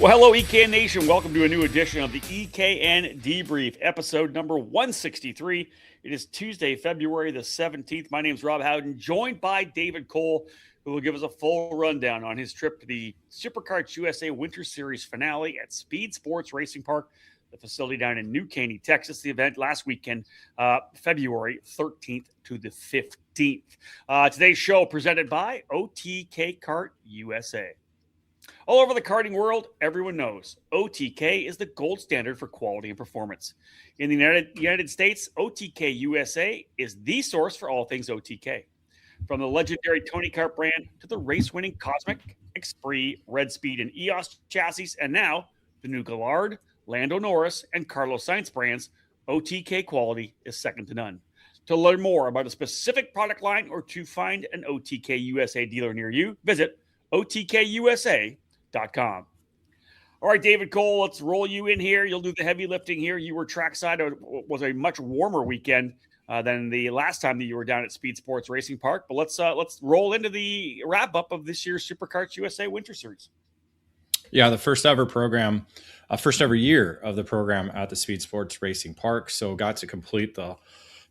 Well, hello, EKN Nation. Welcome to a new edition of the EKN Debrief, episode number 163. It is Tuesday, February the 17th. My name is Rob Howden, joined by David Cole, who will give us a full rundown on his trip to the Superkarts USA Winter Series finale at Speedsportz Racing Park, the facility down in New Caney, Texas. The event last weekend, February 13th to the 15th. Today's show presented by OTK Kart USA. All over the karting world, everyone knows OTK is the gold standard for quality and performance. In the United States, OTK USA is the source for all things OTK. From the legendary Tony Kart brand to the race-winning Cosmic, Esprit, Red Speed, and EOS chassis, and now the new Gallard, Lando Norris, and Carlos Sainz brands, OTK quality is second to none. To learn more about a specific product line or to find an OTK USA dealer near you, visit OTKUSA.com. All right, David Cole, let's roll you in here. You'll do the heavy lifting here. You were trackside. It was a much warmer weekend than the last time that you were down at Speedsportz Racing Park. But let's roll into the wrap up of this year's Superkarts USA Winter Series. Yeah, the first ever year of the program at the Speedsportz Racing Park. So got to complete the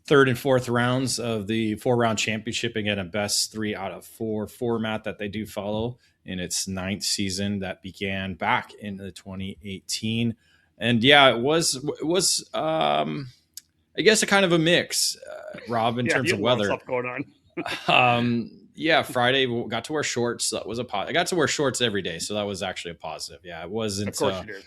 third and fourth rounds of the 4-round championship, again, a best 3 out of 4 format that they do follow in its 9th season that began back in the 2018. And yeah, it was I guess a kind of a mix, Rob, in terms of weather. Stuff going on. Yeah, Friday we got to wear shorts. That was I got to wear shorts every day, so that was actually a positive. Yeah, it wasn't. Of course you did.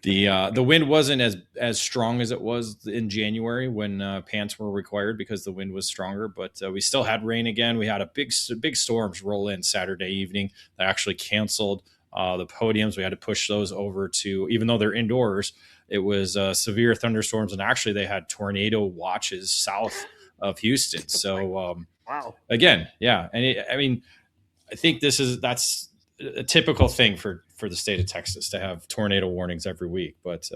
The wind wasn't as strong as it was in January when pants were required because the wind was stronger, but we still had rain again. We had a big storms roll in Saturday evening that actually canceled the podiums. We had to push those over to, even though they're indoors, it was severe thunderstorms, and actually they had tornado watches south of Houston. So wow. Again, yeah, and I think that's a typical thing for the state of Texas to have tornado warnings every week. But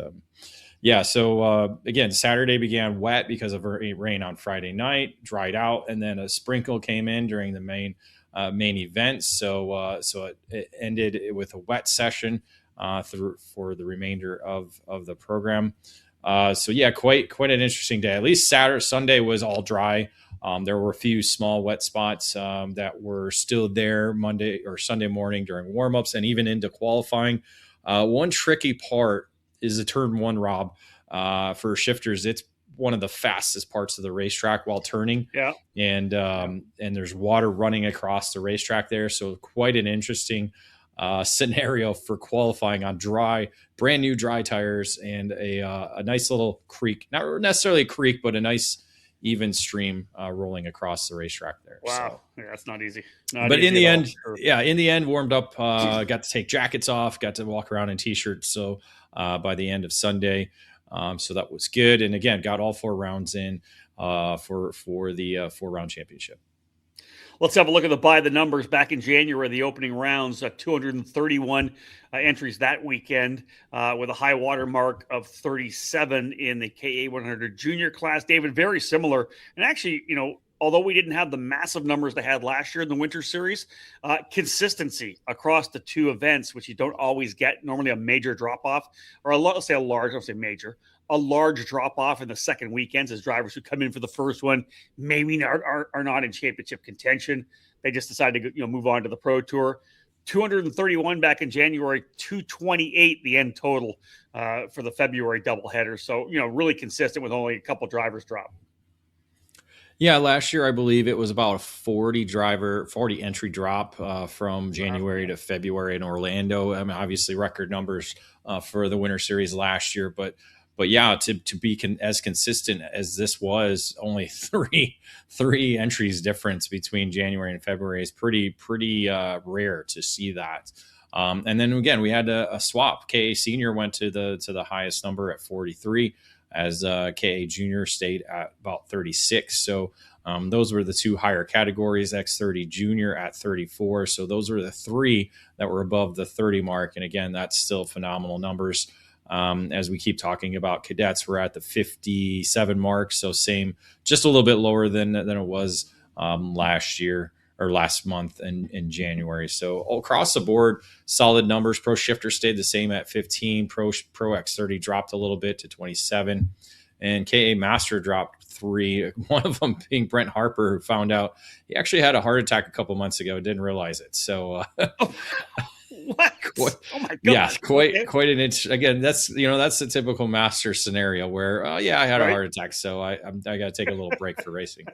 so again, Saturday began wet because of rain on Friday night, dried out, and then a sprinkle came in during the main event. So it ended with a wet session for the remainder of the program. So yeah, quite an interesting day. At least Sunday was all dry. There were a few small wet spots that were still there Monday or Sunday morning during warmups and even into qualifying. One tricky part is the turn 1, Rob. For shifters, it's one of the fastest parts of the racetrack while turning. Yeah. And there's water running across the racetrack there. So quite an interesting scenario for qualifying on brand new dry tires and a nice little creek, not necessarily a creek, but a nice even stream rolling across the racetrack there. Wow. So, yeah, that's not easy. But in the end, warmed up, got to take jackets off, got to walk around in t-shirts. So by the end of Sunday, so that was good. And again, got all 4 rounds in for the 4-round championship. Let's have a look at the numbers. Back in January, the opening rounds, 231 entries that weekend with a high water mark of 37 in the KA100 junior class. David, very similar. And actually, although we didn't have the massive numbers they had last year in the Winter Series, consistency across the 2 events, which you don't always get, normally a major drop-off, or a large drop-off in the second weekends as drivers who come in for the first one maybe are not in championship contention. They just decided to move on to the Pro Tour. 231 back in January, 228 the end total for the February doubleheader. So, really consistent with only a couple drivers drop. Yeah, last year I believe it was about a 40 entry drop from January to February in Orlando. I mean, obviously record numbers for the Winter Series last year, but yeah, to be as consistent as this was, only three entries difference between January and February is pretty rare to see that. And then again, we had a swap. KA Senior went to the highest number at 43, as KA Junior stayed at about 36. So those were the 2 higher categories. X30 Junior at 34. So those were the 3 that were above the 30 mark. And again, that's still phenomenal numbers. As we keep talking about cadets, we're at the 57 mark. So same, just a little bit lower than it was last year. or last month in January. So across the board, solid numbers. Pro Shifter stayed the same at 15. Pro X30 dropped a little bit to 27. And KA Master dropped 3. One of them being Brent Harper, who found out he actually had a heart attack a couple months ago. Didn't realize it. So what? Oh my God. Yeah, quite an inch. Again, that's the typical Master scenario where, I had a heart attack, so I got to take a little break for racing.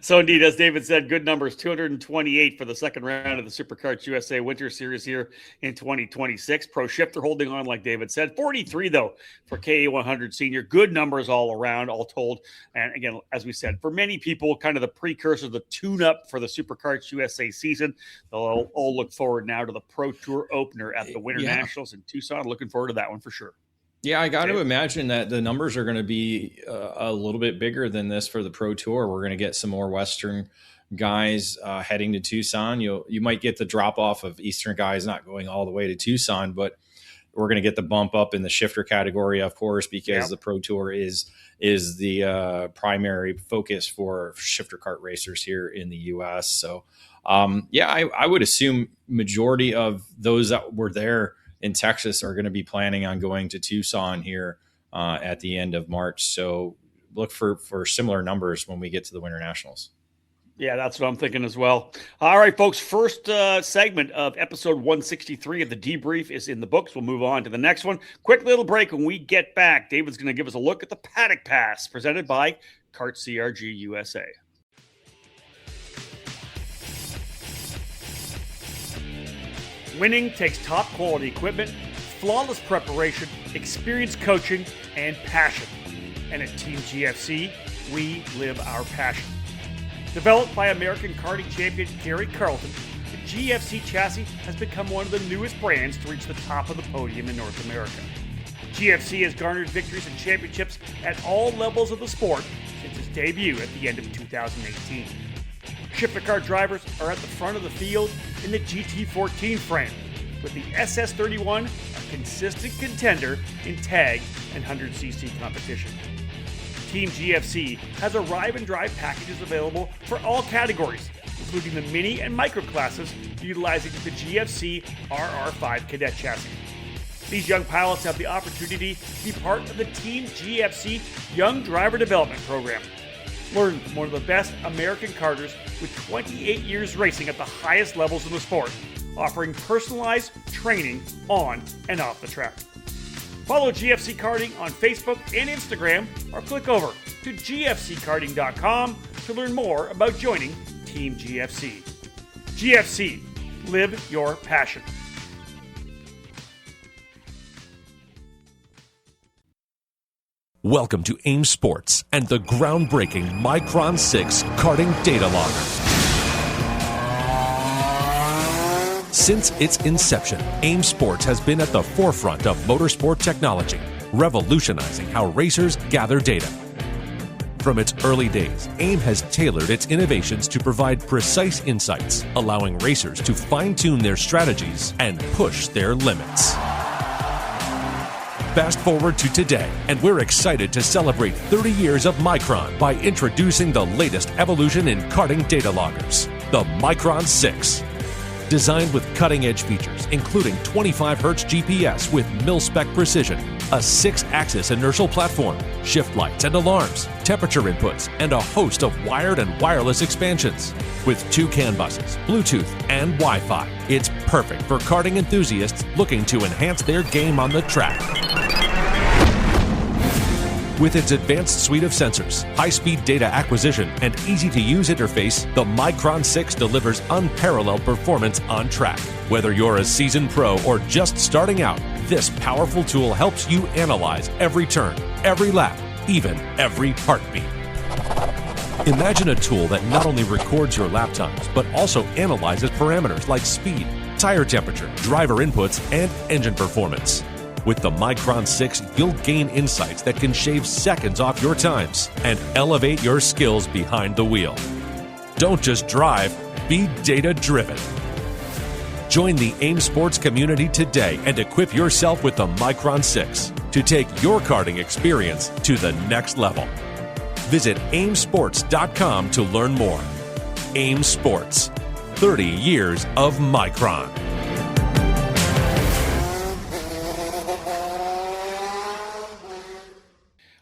So indeed, as David said, good numbers, 228 for the second round of the Superkarts USA Winter Series here in 2026. Pro Shifter holding on, like David said. 43, though, for KA100 Senior. Good numbers all around, all told. And again, as we said, for many people, kind of the precursor, the tune-up for the Superkarts USA season. They'll all look forward now to the Pro Tour opener at the Winter Nationals in Tucson. Looking forward to that one for sure. Yeah, I got to imagine that the numbers are going to be a little bit bigger than this for the Pro Tour. We're going to get some more Western guys heading to Tucson. You might get the drop off of Eastern guys not going all the way to Tucson, but we're going to get the bump up in the shifter category, of course, because the Pro Tour is the primary focus for shifter kart racers here in the U.S. So, I would assume majority of those that were there in Texas are going to be planning on going to Tucson here at the end of March. So look for similar numbers when we get to the Winter Nationals. Yeah, that's what I'm thinking as well. All right, folks, first segment of episode 163 of the Debrief is in the books. We'll move on to the next one. Quick little break. When we get back, David's going to give us a look at the Paddock Pass presented by Kart CRG USA. Winning takes top quality equipment, flawless preparation, experienced coaching, and passion. And at Team GFC, we live our passion. Developed by American karting champion Gary Carlton, the GFC chassis has become one of the newest brands to reach the top of the podium in North America. GFC has garnered victories and championships at all levels of the sport since its debut at the end of 2018. Shifter kart drivers are at the front of the field in the GT14 frame, with the SS31 a consistent contender in tag and 100cc competition. Team GFC has arrive and drive packages available for all categories, including the mini and micro classes utilizing the GFC RR5 cadet chassis. These young pilots have the opportunity to be part of the Team GFC Young Driver Development Program. Learn from one of the best American karters with 28 years racing at the highest levels of the sport, offering personalized training on and off the track. Follow GFC Karting on Facebook and Instagram, or click over to gfckarting.com to learn more about joining Team GFC. GFC, live your passion. Welcome to AIM Sports and the groundbreaking Micron 6 karting data logger. Since its inception, AIM Sports has been at the forefront of motorsport technology, revolutionizing how racers gather data. From its early days, AIM has tailored its innovations to provide precise insights, allowing racers to fine-tune their strategies and push their limits. Fast forward to today, and we're excited to celebrate 30 years of Micron by introducing the latest evolution in karting data loggers, the Micron 6. Designed with cutting-edge features, including 25Hz GPS with mil-spec precision, a 6-axis inertial platform, shift lights and alarms, temperature inputs, and a host of wired and wireless expansions. With 2 CAN buses, Bluetooth, and Wi-Fi, it's perfect for karting enthusiasts looking to enhance their game on the track. With its advanced suite of sensors, high-speed data acquisition, and easy-to-use interface, the Micron 6 delivers unparalleled performance on track. Whether you're a seasoned pro or just starting out, this powerful tool helps you analyze every turn, every lap, even every heartbeat. Imagine a tool that not only records your lap times, but also analyzes parameters like speed, tire temperature, driver inputs, and engine performance. With the Micron 6, you'll gain insights that can shave seconds off your times and elevate your skills behind the wheel. Don't just drive, be data-driven. Join the AIM Sports community today and equip yourself with the Micron 6 to take your karting experience to the next level. Visit aimsports.com to learn more. AIM Sports. 30 years of Micron.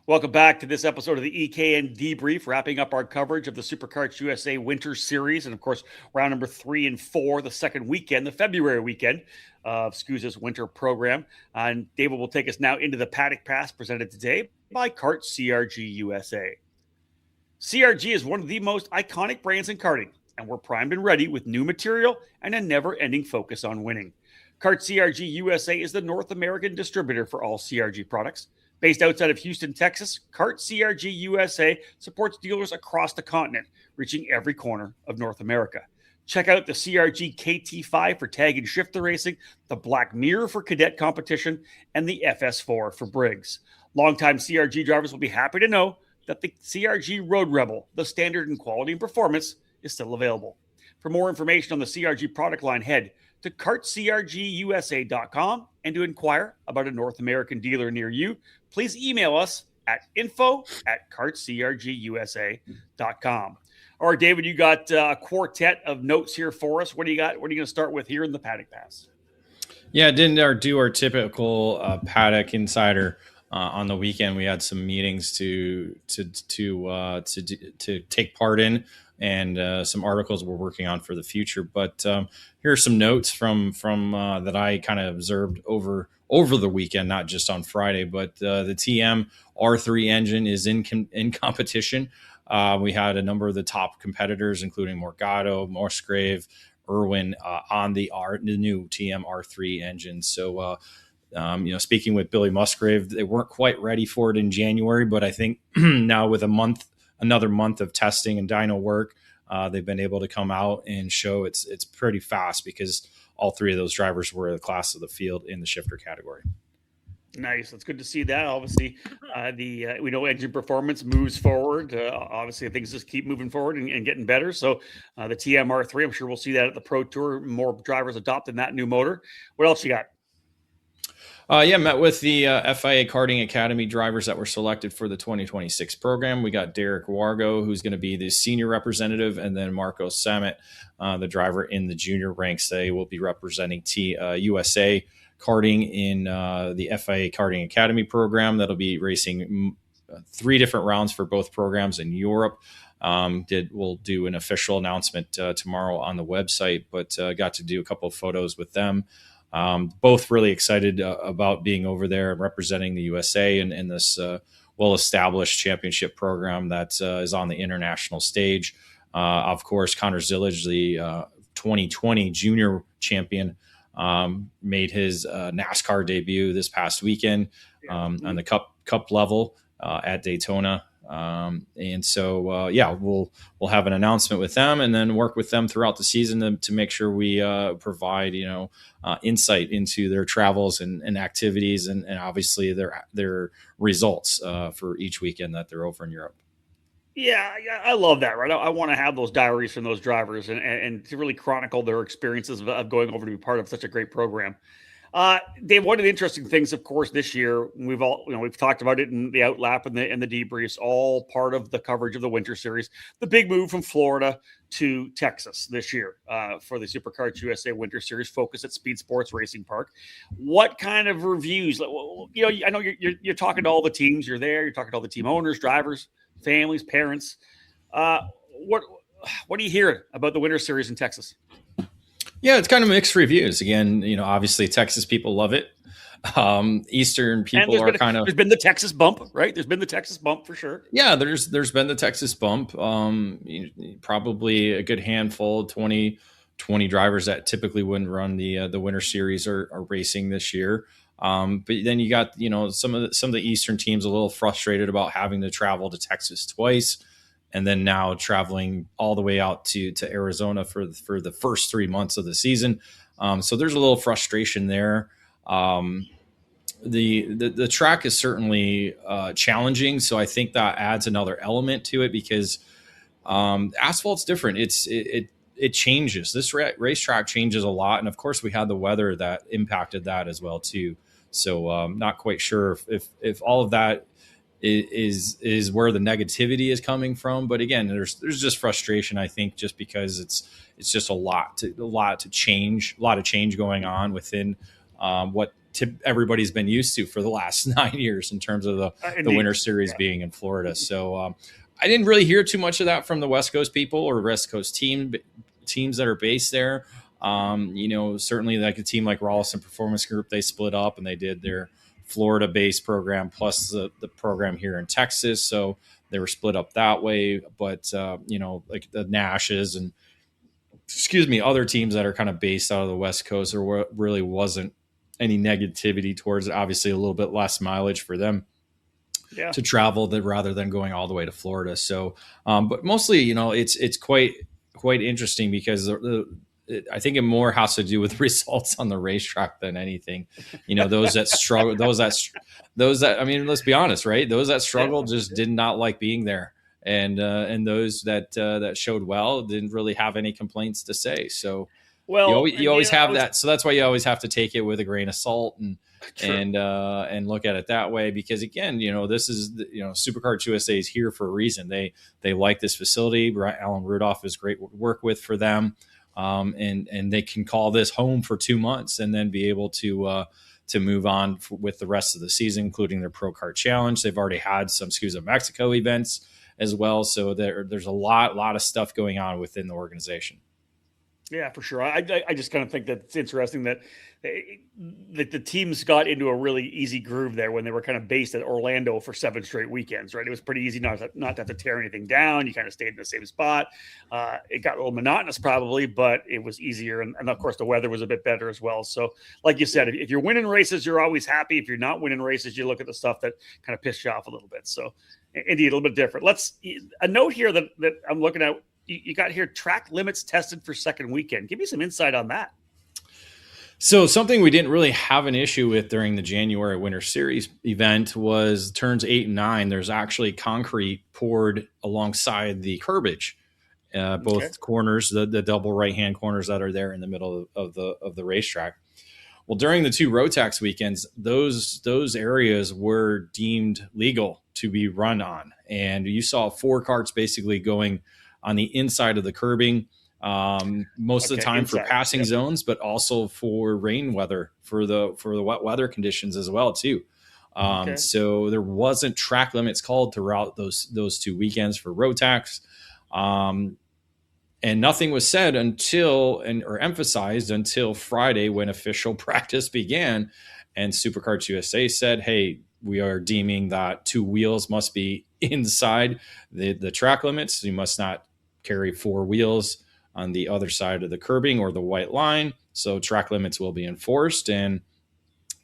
Welcome back to this episode of the EKN Debrief, wrapping up our coverage of the Superkarts USA Winter Series, and of course, round number 3 and 4, the second weekend, the February weekend of SCUSA's winter program. And David will take us now into the Paddock Pass, presented today by Kart CRG USA. CRG is one of the most iconic brands in karting, and we're primed and ready with new material and a never-ending focus on winning. Kart CRG USA is the North American distributor for all CRG products. Based outside of Houston, Texas, Kart CRG USA supports dealers across the continent, reaching every corner of North America. Check out the CRG KT5 for tag and shifter racing, the Black Mirror for cadet competition, and the FS4 for Briggs. Longtime CRG drivers will be happy to know that the CRG Road Rebel, the standard in quality and performance, is still available. For more information on the CRG product line, head to kartcrgusa.com, and to inquire about a North American dealer near you, please email us at info@kartcrgusa.com. All right, David, you got a quartet of notes here for us. What do you got? What are you going to start with here in the Paddock Pass? Yeah, didn't do our typical Paddock Insider on the weekend. We had some meetings to take part in, and some articles we're working on for the future. But here are some notes from that I kind of observed over the weekend, not just on Friday. But the TM R3 engine is in competition. We had a number of the top competitors, including Morgado, Musgrave, Irwin, on the new TM R3 engine. So, speaking with Billy Musgrave, they weren't quite ready for it in January, but I think now with another month of testing and dyno work, they've been able to come out and show it's pretty fast, because all three of those drivers were the class of the field in the shifter category. Nice. It's good to see that. Obviously, we know engine performance moves forward. Obviously, things just keep moving forward and getting better. So the TMR3, I'm sure we'll see that at the Pro Tour. More drivers adopting that new motor. What else you got? Met with the FIA Karting Academy drivers that were selected for the 2026 program. We got Derek Wargo, who's going to be the senior representative, and then Marco Samet, the driver in the junior ranks. They will be representing USA Karting in the FIA Karting Academy program. That'll be racing 3 different rounds for both programs in Europe. We'll do an official announcement tomorrow on the website, but got to do a couple of photos with them. Both really excited about being over there and representing the USA in this well-established championship program that is on the international stage. Of course, Connor Zillage, the 2020 junior champion, made his NASCAR debut this past weekend on the cup level at Daytona. We'll have an announcement with them, and then work with them throughout the season to make sure we provide insight into their travels and activities, and obviously their results for each weekend that they're over in Europe. Yeah, I love that, right? I want to have those diaries from those drivers and to really chronicle their experiences of going over to be part of such a great program. Dave, one of the interesting things, of course, this year, we've talked about it in the outlap and the debriefs, all part of the coverage of the Winter Series. The big move from Florida to Texas this year for the Superkarts USA Winter Series, focus at Speedsportz Racing Park. What kind of reviews? I know you're talking to all the teams. You're there. You're talking to all the team owners, drivers, families, parents. What are you hearing about the Winter Series in Texas? Yeah, it's kind of mixed reviews. Again, obviously Texas people love it. Eastern people are kind of. There's been the Texas bump, right? There's been the Texas bump for sure. Yeah, there's been the Texas bump. Probably a good handful, 20 drivers that typically wouldn't run the Winter Series are racing this year. But then you got some of the Eastern teams a little frustrated about having to travel to Texas twice, and then now traveling all the way out to Arizona for the first 3 months of the season. So there's a little frustration there. The track is certainly challenging, so I think that adds another element to it, because asphalt's different. It changes. This racetrack changes a lot, and of course we had the weather that impacted that as well too. So not quite sure if all of that is where the negativity is coming from. But again, there's just frustration, I think, just because it's just a lot of change going on within what everybody's been used to for the last 9 years in terms of the Winter Series being in Florida. So I didn't really hear too much of that from the West Coast people or West Coast teams that are based there. Certainly like a team like Rawlison Performance Group, they split up and they did their Florida-based program plus the program here in Texas. So they were split up that way. But, like the Nashes and, other teams that are kind of based out of the West Coast, there really wasn't any negativity towards it. Obviously, a little bit less mileage for them to travel rather than going all the way to Florida. So, but mostly, it's quite interesting because I think it more has to do with results on the racetrack than anything. Those that struggle, those that, I mean, let's be honest, right? Those that struggle just did not like being there. And those that showed well didn't really have any complaints to say. So, you always have that. So that's why you always have to take it with a grain of salt and look at it that way. Because again, this is Superkarts USA is here for a reason. They like this facility. Alan Rudolph is great to work with for them, and they can call this home for 2 months and then be able to move on with the rest of the season, including their Pro Kart Challenge. They've already had some SKUs of Mexico events as well. So there's a lot of stuff going on within the organization. Yeah, for sure. I just kind of think that it's interesting that the teams got into a really easy groove there when they were kind of based at Orlando for 7 straight weekends, right? It was pretty easy not to have to tear anything down. You kind of stayed in the same spot. It got a little monotonous probably, but it was easier. And of course, the weather was a bit better as well. So like you said, if you're winning races, you're always happy. If you're not winning races, you look at the stuff that kind of pissed you off a little bit. So indeed, a little bit different. A note here that I'm looking at. You got here track limits tested for second weekend. Give me some insight on that. So something we didn't really have an issue with during the January Winter Series event was turns 8 and 9. There's actually concrete poured alongside the curbage, both corners, the double right-hand corners that are there in the middle of the racetrack. Well, during the 2 Rotax weekends, those areas were deemed legal to be run on. And you saw 4 carts basically going on the inside of the curbing, most of the time for passing zones, but also for rain weather, for the wet weather conditions as well too. So there wasn't track limits called throughout those 2 weekends for Rotax. And nothing was said or emphasized until Friday when official practice began. And Superkarts USA said, hey, we are deeming that 2 wheels must be inside the track limits. You must not carry 4 wheels on the other side of the curbing or the white line. So track limits will be enforced. And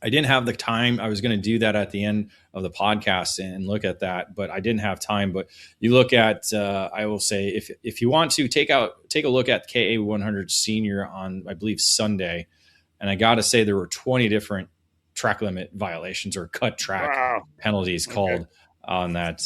I didn't have the time. I was going to do that at the end of the podcast and look at that, but I didn't have time. But you look at, I will say, if you want to take a look at KA 100 Senior on, I believe, Sunday, and I got to say there were 20 different track limit violations or cut track penalties called on that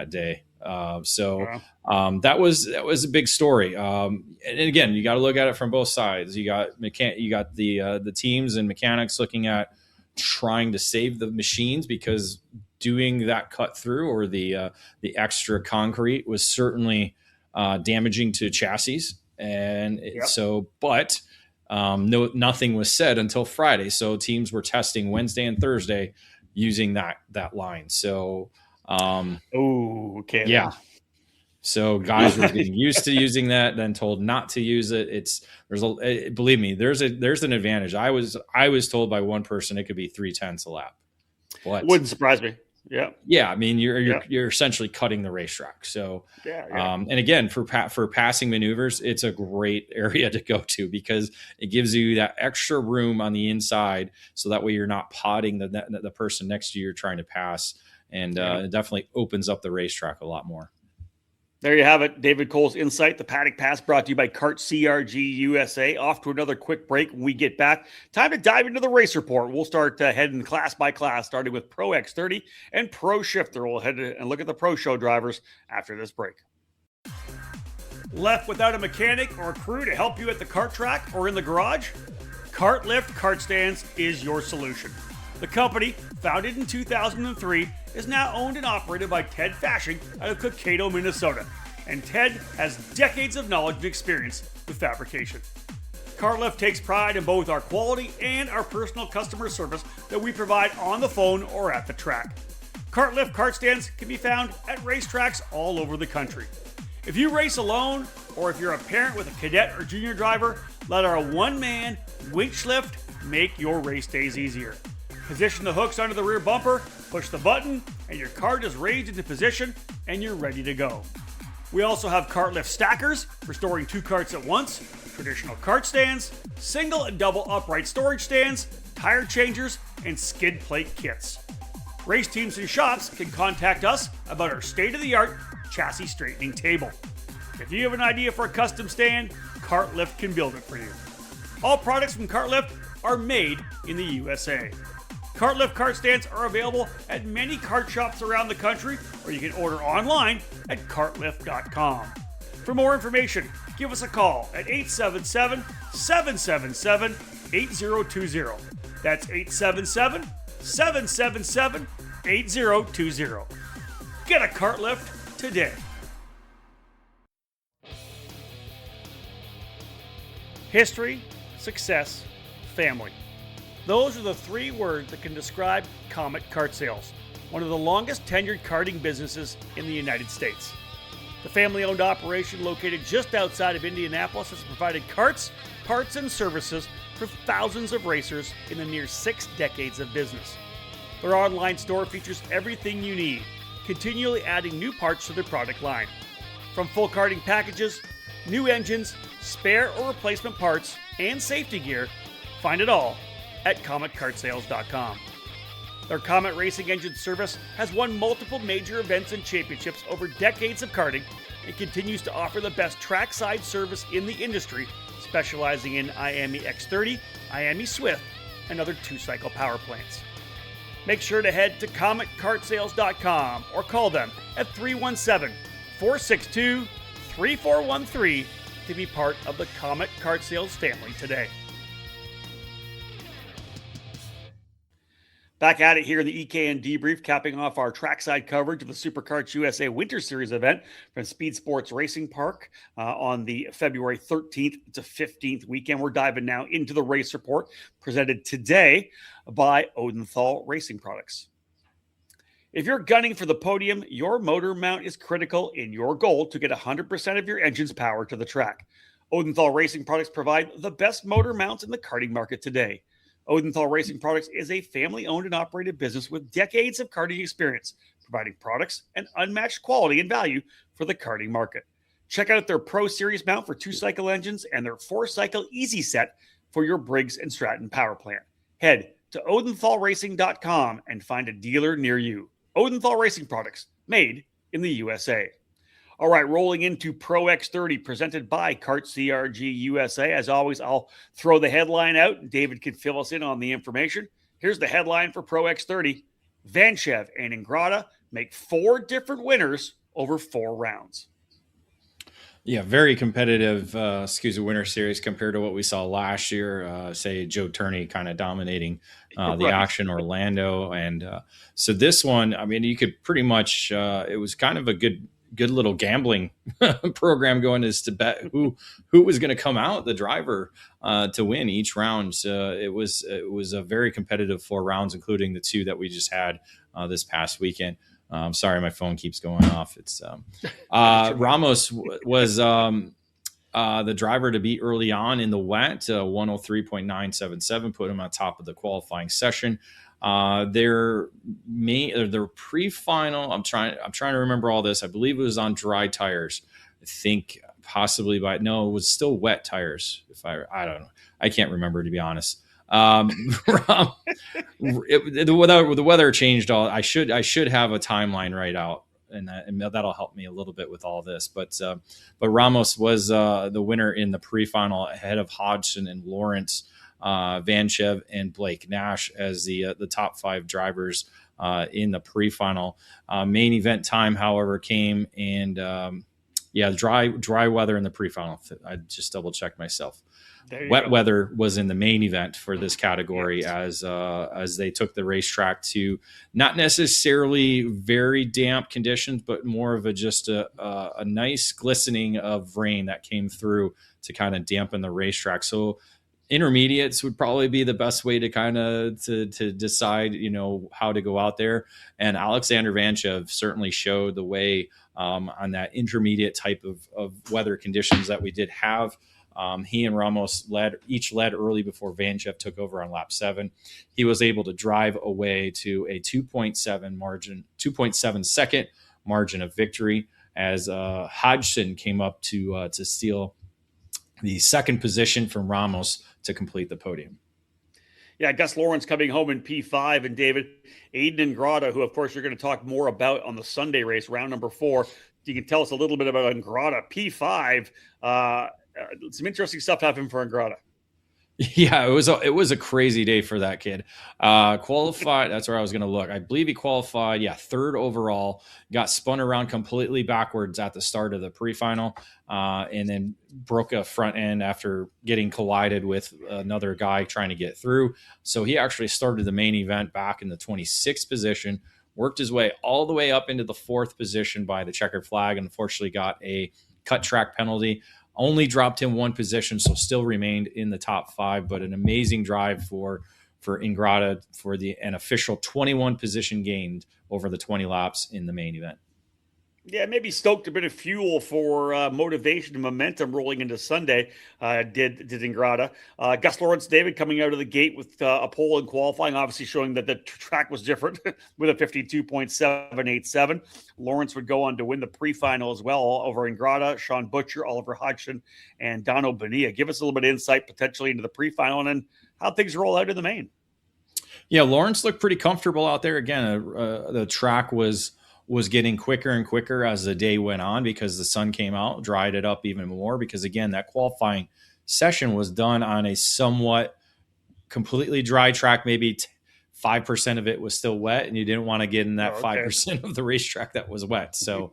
day. That was a big story. And again, you got to look at it from both sides. You got the teams and mechanics looking at trying to save the machines because doing that cut through or the extra concrete was certainly damaging to chassis. And nothing was said until Friday. So teams were testing Wednesday and Thursday using that line. So so guys were getting used to using that, then told not to use it. Believe me, there's an advantage. I was told by one person it could be 3/10 a lap. But wouldn't surprise me. Yeah. I mean, you're essentially cutting the racetrack. So, and again, for passing maneuvers, it's a great area to go to because it gives you that extra room on the inside. So that way you're not potting the person next to you you're trying to pass. And it definitely opens up the racetrack a lot more. There you have it. David Cole's insight, the Paddock Pass, brought to you by Kart CRG USA. Off to another quick break when we get back. Time to dive into the race report. We'll start heading class by class, starting with Pro X30 and Pro Shifter. We'll head and look at the Pro Show drivers after this break. Left without a mechanic or crew to help you at the kart track or in the garage? Kart Lift Kart Stands is your solution. The company, founded in 2003, is now owned and operated by Ted Fashing out of Cokato, Minnesota, and Ted has decades of knowledge and experience with fabrication. Kartlift takes pride in both our quality and our personal customer service that we provide on the phone or at the track. Kartlift kart stands can be found at racetracks all over the country. If you race alone, or if you're a parent with a cadet or junior driver, let our one-man winch lift make your race days easier. Position the hooks under the rear bumper, push the button, and your cart is raised into position and you're ready to go. We also have Kartlift stackers for storing 2 carts at once, traditional cart stands, single and double upright storage stands, tire changers, and skid plate kits. Race teams and shops can contact us about our state-of-the-art chassis straightening table. If you have an idea for a custom stand, Kartlift can build it for you. All products from Kartlift are made in the USA. Kartlift kart stands are available at many kart shops around the country, or you can order online at kartlift.com. For more information, give us a call at 877-777-8020. That's 877-777-8020. Get a Kartlift today. History, success, family. Those are the 3 words that can describe Comet Kart Sales, one of the longest tenured karting businesses in the United States. The family-owned operation located just outside of Indianapolis has provided carts, parts, and services for thousands of racers in the near 6 decades of business. Their online store features everything you need, continually adding new parts to their product line. From full karting packages, new engines, spare or replacement parts, and safety gear, find it all at CometKartSales.com. Their Comet Racing Engine service has won multiple major events and championships over decades of karting and continues to offer the best trackside service in the industry, specializing in IAME X30, IAME Swift, and other 2-cycle power plants. Make sure to head to CometKartSales.com or call them at 317-462-3413 to be part of the Comet Kart Sales family today. Back at it here in the EKN Debrief, capping off our trackside coverage of the Superkarts USA Winter Series event from Speedsportz Racing Park on the February 13th to 15th weekend. We're diving now into the race report presented today by Odenthal Racing Products. If you're gunning for the podium, your motor mount is critical in your goal to get 100% of your engine's power to the track. Odenthal Racing Products provide the best motor mounts in the karting market today. Odenthal Racing Products is a family-owned and operated business with decades of karting experience, providing products and unmatched quality and value for the karting market. Check out their Pro Series mount for 2-cycle engines and their 4-cycle Easy Set for your Briggs & Stratton power plant. Head to odenthalracing.com and find a dealer near you. Odenthal Racing Products, made in the USA. All right, rolling into Pro X30, presented by Kart CRG USA. As always, I'll throw the headline out, and David can fill us in on the information. Here's the headline for Pro X30. Vanchev and Ingrata make 4 different winners over 4 rounds. Yeah, very competitive Winter Series compared to what we saw last year. Say Joe Turney kind of dominating the action, Orlando. And so this one, I mean, you could pretty much, it was kind of a good little gambling program going as to bet who was going to come out the driver to win each round. So it was a very competitive 4 rounds, including the 2 that we just had this past weekend. I'm sorry, my phone keeps going off. It's Ramos was the driver to beat early on in the wet, 103.977, put him on top of the qualifying session. Their pre-final, I'm trying to remember all this. I believe it was on dry tires. I think possibly it was still wet tires. I don't know. I can't remember, to be honest. The weather changed all. I should have a timeline right out, and that'll help me a little bit with all this. But Ramos was the winner in the pre-final ahead of Hodgson and Lawrence, Vanchev and Blake Nash as the top 5 drivers in the pre-final. Main event time, however, came and dry weather in the pre-final. I just double checked myself. Wet weather was in the main event for this category, as they took the racetrack to not necessarily very damp conditions, but more of a nice glistening of rain that came through to kind of dampen the racetrack. So intermediates would probably be the best way to kind of to decide, how to go out there. And Alexander Vanchev certainly showed the way on that intermediate type of weather conditions that we did have. He and Ramos each led early before Vanchev took over on lap 7. He was able to drive away to a 2.7 second margin of victory as Hodgson came up to steal the second position from Ramos to complete the podium. Yeah, Gus Lawrence coming home in P5, and David, Aiden Ingrata, who of course you're going to talk more about on the Sunday race, round number 4. You can tell us a little bit about Ingrata. P5, some interesting stuff happened for Ingrata. Yeah, it was a crazy day for that kid. Qualified, that's where I was going to look. I believe he qualified, 3rd overall, got spun around completely backwards at the start of the pre-final, and then broke a front end after getting collided with another guy trying to get through. So he actually started the main event back in the 26th position, worked his way all the way up into the 4th position by the checkered flag, and unfortunately got a cut track penalty. Only dropped him 1 position, so still remained in the top 5, but an amazing drive for Ingrata for an official 21 position gained over the 20 laps in the main event. Yeah, maybe stoked a bit of fuel for motivation and momentum rolling into Sunday, did Ingrata. Gus Lawrence, David, coming out of the gate with a pole in qualifying, obviously showing that the track was different with a 52.787. Lawrence would go on to win the pre-final as well over Ingrata, Sean Butcher, Oliver Hodgson, and Dono Bonilla. Give us a little bit of insight potentially into the pre-final and then how things roll out in the main. Yeah, Lawrence looked pretty comfortable out there. Again, the track was getting quicker and quicker as the day went on because the sun came out, dried it up even more because, again, that qualifying session was done on a somewhat completely dry track. Maybe 5% of it was still wet, and you didn't want to get in that 5% of the racetrack that was wet. So,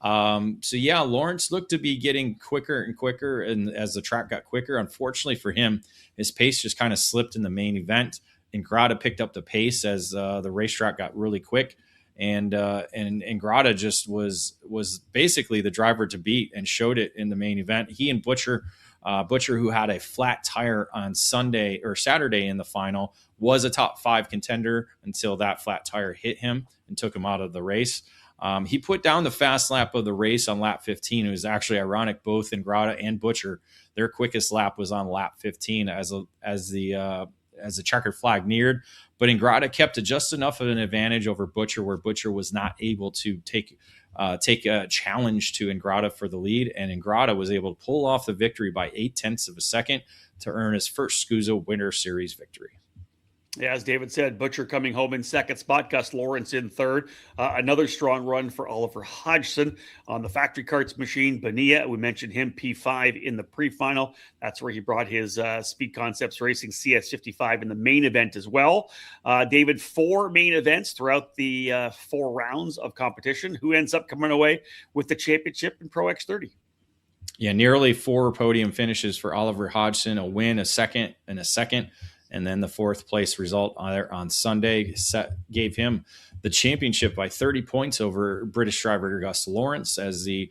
Lawrence looked to be getting quicker and quicker, and as the track got quicker, unfortunately for him, his pace just kind of slipped in the main event. Ingrata picked up the pace as the racetrack got really quick. And Ingrata just was basically the driver to beat and showed it in the main event. He and Butcher, who had a flat tire on Sunday or Saturday in the final, was a top 5 contender until that flat tire hit him and took him out of the race. He put down the fast lap of the race on lap 15. It was actually ironic. Both Ingrata and Butcher, their quickest lap was on lap 15 as the checkered flag neared. But Ingrata kept just enough of an advantage over Butcher where Butcher was not able to take a challenge to Ingrata for the lead. And Ingrata was able to pull off the victory by 0.8 of a second to earn his first SCUSA Winter Series victory. Yeah, as David said, Butcher coming home in 2nd spot, Gus Lawrence in 3rd. Another strong run for Oliver Hodgson on the Factory Karts machine. Bonilla, we mentioned him, P5 in the pre-final. That's where he brought his Speed Concepts Racing CS55 in the main event as well. David, 4 main events throughout the 4 rounds of competition. Who ends up coming away with the championship in Pro X30? Yeah, nearly 4 podium finishes for Oliver Hodgson, a win, a second, and then the 4th place result on Sunday gave him the championship by 30 points over British driver Gus Lawrence, as the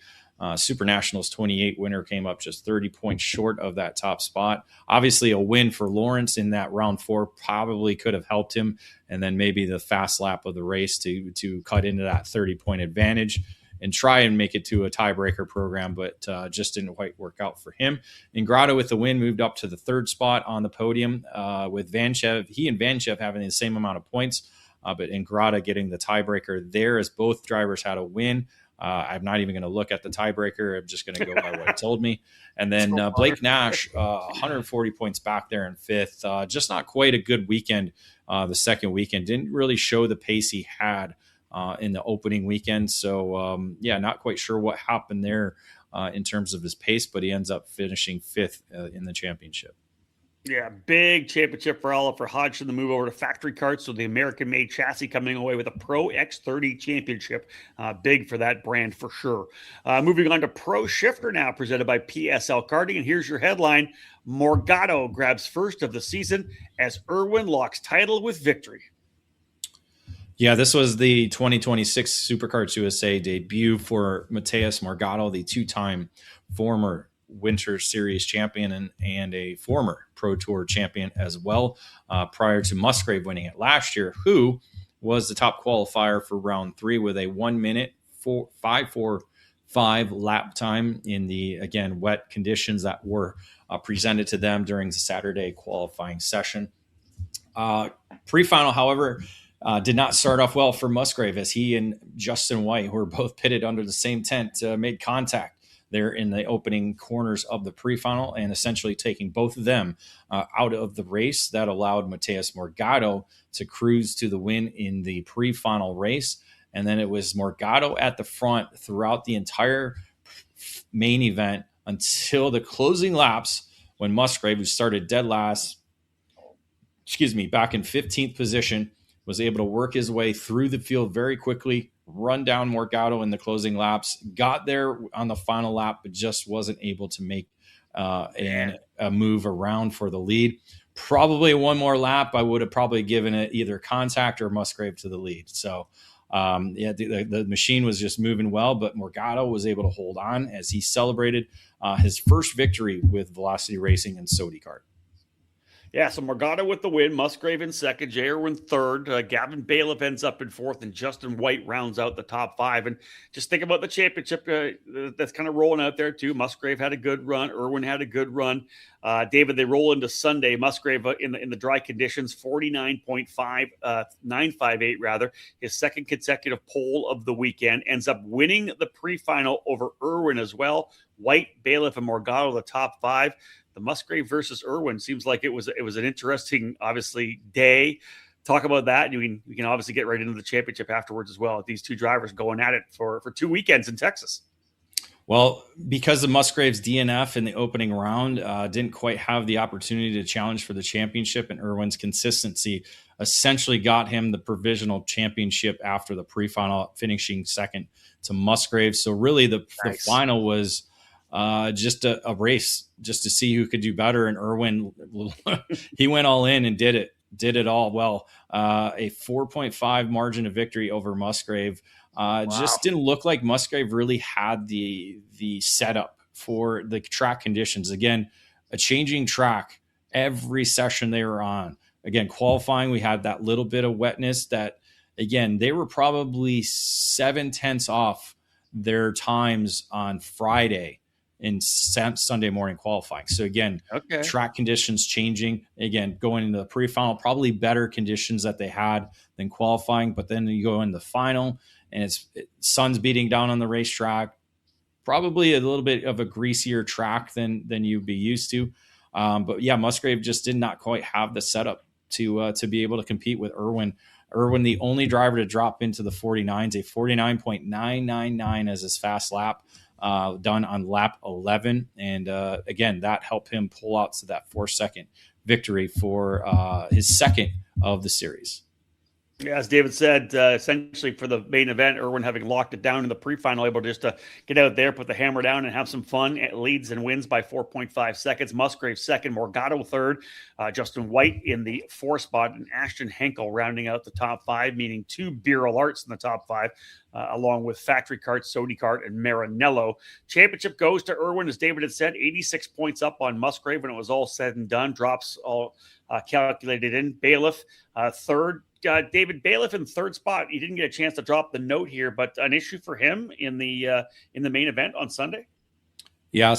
Super Nationals 28 winner came up just 30 points short of that top spot. Obviously, a win for Lawrence in that round 4 probably could have helped him, and then maybe the fast lap of the race to cut into that 30-point advantage and try and make it to a tiebreaker program, but just didn't quite work out for him. Ingrata with the win moved up to the 3rd spot on the podium with Vanchev. He and Vanchev having the same amount of points, but Ingrata getting the tiebreaker there as both drivers had a win. I'm not even going to look at the tiebreaker. I'm just going to go by what it told me. And then Blake Nash, 140 points back there in 5th. Just not quite a good weekend the second weekend. Didn't really show the pace he had in the opening weekend. So, not quite sure what happened there in terms of his pace, but he ends up finishing 5th in the championship. Yeah, big championship for Oliver Hodgson to move over to factory carts. So the American-made chassis coming away with a Pro X30 championship. Big for that brand for sure. Moving on to Pro Shifter now, presented by PSL Karting. And here's your headline. Morgado grabs first of the season as Irwin locks title with victory. Yeah, this was the 2026 Superkarts USA debut for Matheus Morgado, the two-time former Winter Series champion and a former Pro Tour champion as well, prior to Musgrave winning it last year, who was the top qualifier for round 3 with a 1 minute 5:45 lap time in the, again, wet conditions that were presented to them during the Saturday qualifying session. Pre-final, however, did not start off well for Musgrave, as he and Justin White, who were both pitted under the same tent, made contact there in the opening corners of the pre-final, and essentially taking both of them out of the race. That allowed Matheus Morgado to cruise to the win in the pre-final race. And then it was Morgado at the front throughout the entire main event until the closing laps, when Musgrave, who started dead last, back in 15th position, was able to work his way through the field very quickly, run down Morgado in the closing laps, got there on the final lap, but just wasn't able to make a move around for the lead. Probably one more lap, I would have probably given it either contact or Musgrave to the lead. So, the machine was just moving well, but Morgado was able to hold on as he celebrated his first victory with Velocity Racing and SodiKart. Yeah, so Morgado with the win, Musgrave in second, J. Irwin third, Gavin Bailiff ends up in fourth, and Justin White rounds out the top 5. And just think about the championship that's kind of rolling out there too. Musgrave had a good run, Irwin had a good run. David, they roll into Sunday. Musgrave in the dry conditions, 49.958 rather, his second consecutive pole of the weekend, ends up winning the pre-final over Irwin as well. White, Bailiff, and Morgado the top 5. The Musgrave versus Irwin seems like it was an interesting, obviously, day. Talk about that. We can obviously get right into the championship afterwards as well. These two drivers going at it for 2 weekends in Texas. Well, because of Musgrave's DNF in the opening round, didn't quite have the opportunity to challenge for the championship, and Irwin's consistency essentially got him the provisional championship after the pre-final, finishing second to Musgrave. So really the final was just a race just to see who could do better. And Irwin, he went all in and did it all well. A 4.5 margin of victory over Musgrave. Just didn't look like Musgrave really had the setup for the track conditions. Again, a changing track every session they were on. Again, qualifying, we had that little bit of wetness that, again, they were probably 7/10 off their times on Friday in Sunday morning qualifying. So again, track conditions changing. Again, going into the pre-final, probably better conditions that they had than qualifying. But then you go in the final, and sun's beating down on the racetrack. Probably a little bit of a greasier track than you'd be used to. But yeah, Musgrave just did not quite have the setup to be able to compete with Irwin. Irwin, the only driver to drop into the 49s, a 49.999 as his fast lap. Done on lap 11. And again, that helped him pull out to that 4-second victory for his second of the series. Yeah, as David said, essentially for the main event, Irwin having locked it down in the pre-final, able just to get out there, put the hammer down, and have some fun. It leads and wins by 4.5 seconds. Musgrave second, Morgado third, Justin White in the 4th spot, and Ashton Henkel rounding out the top 5, meaning 2 Birol Arts in the top 5, along with Factory Kart, SodiKart, and Maranello. Championship goes to Irwin, as David had said, 86 points up on Musgrave when it was all said and done. Drops all calculated in. Bailiff third. David, Bailiff in 3rd spot. He didn't get a chance to drop the note here, but an issue for him in the main event on Sunday. Yeah,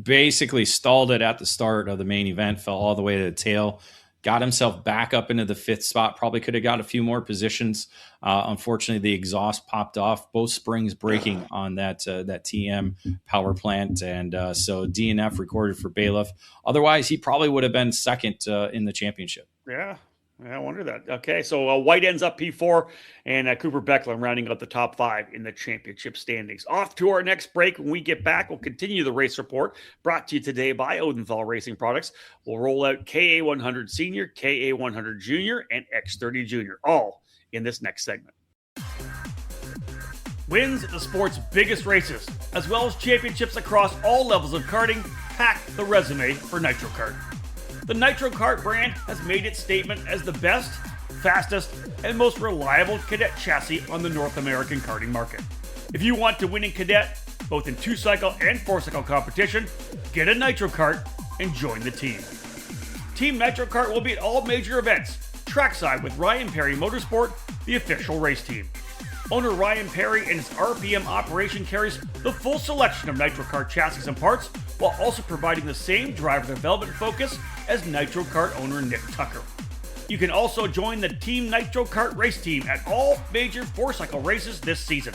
basically stalled it at the start of the main event, fell all the way to the tail, got himself back up into the 5th spot. Probably could have got a few more positions. Unfortunately, the exhaust popped off, both springs breaking on that TM power plant, and so DNF recorded for Bailiff. Otherwise, he probably would have been second in the championship. Yeah. I wonder that. Okay, so White ends up P4, and Cooper Becklin rounding out the top 5 in the championship standings. Off to our next break. When we get back, we'll continue the race report brought to you today by Odenthal Racing Products. We'll roll out KA100 Senior, KA100 Junior, and X30 Junior, all in this next segment. Wins at the sport's biggest races, as well as championships across all levels of karting, pack the resume for NitroKart. The NitroKart brand has made its statement as the best, fastest, and most reliable cadet chassis on the North American karting market. If you want to win in cadet, both in 2-cycle and 4-cycle competition, get a NitroKart and join the team. Team NitroKart will be at all major events, trackside with Ryan Perry Motorsport, the official race team. Owner Ryan Perry and his RPM operation carries the full selection of NitroKart chassis and parts, while also providing the same driver development focus as NitroKart owner Nick Tucker. You can also join the Team NitroKart race team at all major 4-cycle races this season.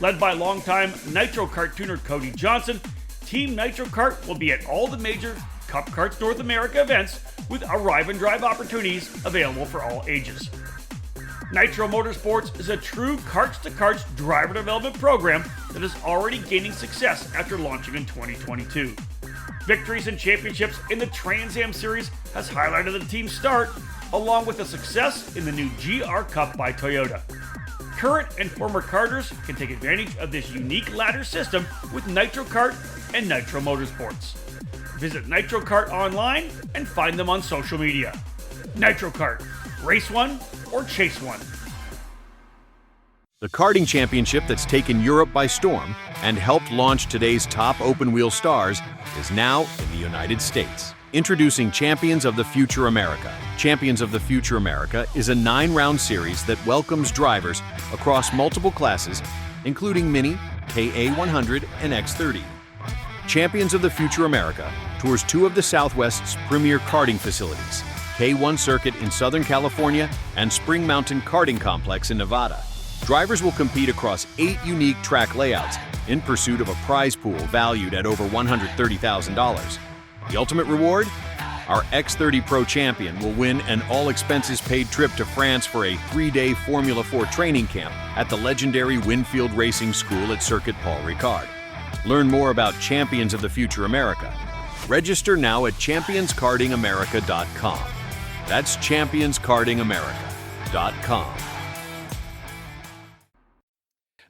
Led by longtime NitroKart tuner Cody Johnson, Team NitroKart will be at all the major Cup Karts North America events with arrive and drive opportunities available for all ages. Nitro Motorsports is a true karts-to-karts driver development program that is already gaining success after launching in 2022. Victories and championships in the Trans Am Series has highlighted the team's start, along with the success in the new GR Cup by Toyota. Current and former karters can take advantage of this unique ladder system with NitroKart and Nitro Motorsports. Visit NitroKart online and find them on social media. NitroKart, race one or chase one. The karting championship that's taken Europe by storm and helped launch today's top open-wheel stars is now in the United States. Introducing Champions of the Future America. Champions of the Future America is a 9-round series that welcomes drivers across multiple classes, including Mini, KA100, and X30. Champions of the Future America tours 2 of the Southwest's premier karting facilities, K1 Circuit in Southern California and Spring Mountain Karting Complex in Nevada. Drivers will compete across 8 unique track layouts in pursuit of a prize pool valued at over $130,000. The ultimate reward? Our X30 Pro champion will win an all-expenses-paid trip to France for a 3-day Formula 4 training camp at the legendary Winfield Racing School at Circuit Paul Ricard. Learn more about Champions of the Future America. Register now at championskartingamerica.com. That's championskartingamerica.com.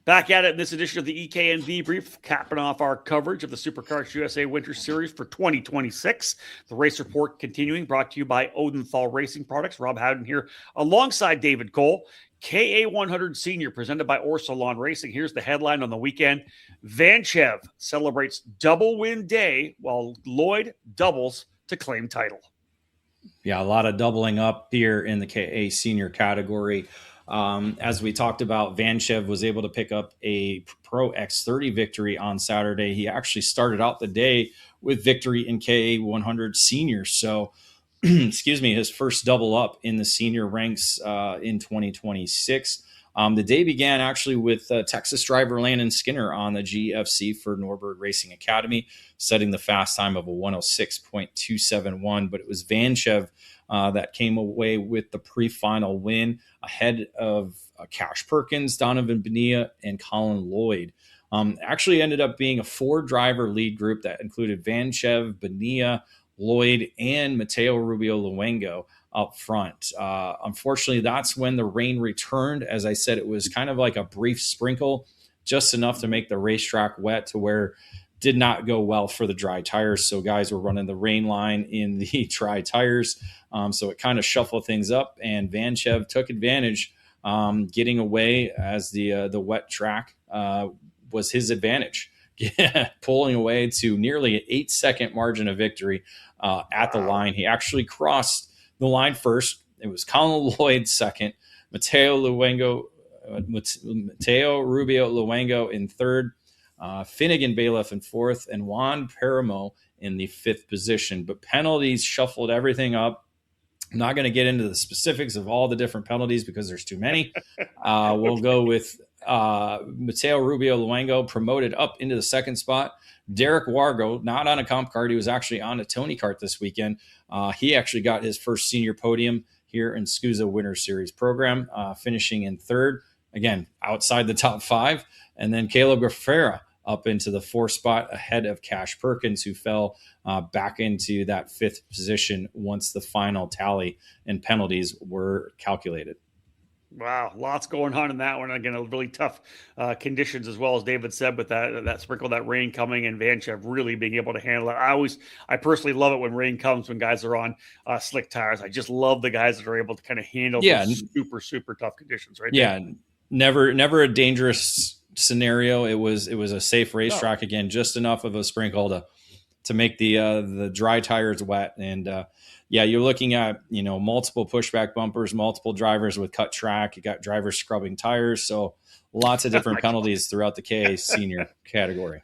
Back at it in this edition of the EKN Debrief, capping off our coverage of the Superkarts USA Winter Series for 2026. The race report continuing, brought to you by Odenthal Racing Products. Rob Howden here alongside David Cole. KA100 Senior presented by Orsolon Racing. Here's the headline on the weekend. Vanchev celebrates double win day while Lloyd doubles to claim title. Yeah, a lot of doubling up here in the KA Senior category. As we talked about, Vanchev was able to pick up a Pro X30 victory on Saturday. He actually started out the day with victory in KA100 Senior. So, excuse me, his first double up in the senior ranks in 2026. The day began actually with Texas driver Landon Skinner on the GFC for Norbert Racing Academy, setting the fast time of a 106.271. But it was Vanchev that came away with the pre-final win ahead of Cash Perkins, Donovan Bonilla, and Colin Lloyd. Actually ended up being a 4-driver lead group that included Vanchev, Bonilla, Lloyd, and Mateo Rubio Luengo up front. Unfortunately, that's when the rain returned. As I said, it was kind of like a brief sprinkle, just enough to make the racetrack wet to where did not go well for the dry tires. So guys were running the rain line in the dry tires. So it kind of shuffled things up, and Vanchev took advantage, getting away as the wet track was his advantage, pulling away to nearly an 8-second margin of victory at the line. He actually crossed the line first. It was Colin Lloyd second, Mateo Rubio Luengo in third, Finnegan Bailiff in fourth, and Juan Paramo in the 5th position. But penalties shuffled everything up. I'm not going to get into the specifics of all the different penalties because there's too many. We'll go with Mateo Rubio Luengo promoted up into the 2nd spot. Derek Wargo, not on a comp card. He was actually on a Tony kart this weekend. He actually got his first senior podium. here in SCUSA Winter Series program, finishing in third, again, outside the top 5. And then Caleb Graffera up into the 4th spot ahead of Cash Perkins, who fell back into that 5th position once the final tally and penalties were calculated. Wow, lots going on in that one. Again, a really tough conditions, as well as David said, with that sprinkle, that rain coming, and Vanchev really being able to handle it. I personally love it when rain comes, when guys are on slick tires. I just love the guys that are able to kind of handle those super, super tough conditions, right? Yeah, never a dangerous scenario. It was a safe racetrack. Again, just enough of a sprinkle to make the dry tires wet. And you're looking at, multiple pushback bumpers, multiple drivers with cut track. You got drivers scrubbing tires. So lots of different penalties throughout the KA senior category.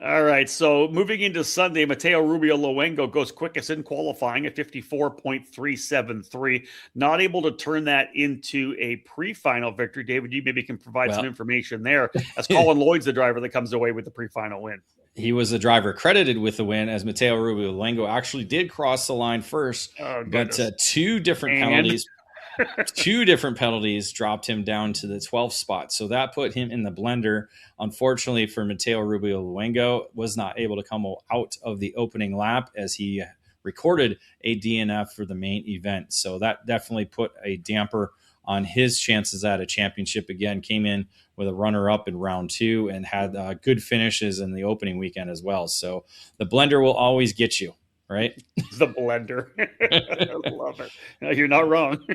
All right. So moving into Sunday, Mateo Rubio Luengo goes quickest in qualifying at 54.373. Not able to turn that into a pre-final victory. David, you maybe can provide some information there, as Colin Lloyd's the driver that comes away with the pre-final win. He was the driver credited with the win, as Mateo Rubio Luengo actually did cross the line first, but two different penalties dropped him down to the 12th spot. So that put him in the blender. Unfortunately for Mateo Rubio Luengo, was not able to come out of the opening lap, as he recorded a DNF for the main event. So that definitely put a damper on his chances at a championship. Again, came in with a runner-up in round 2 and had good finishes in the opening weekend as well. So the blender will always get you, right? The blender. I love it. No, you're not wrong.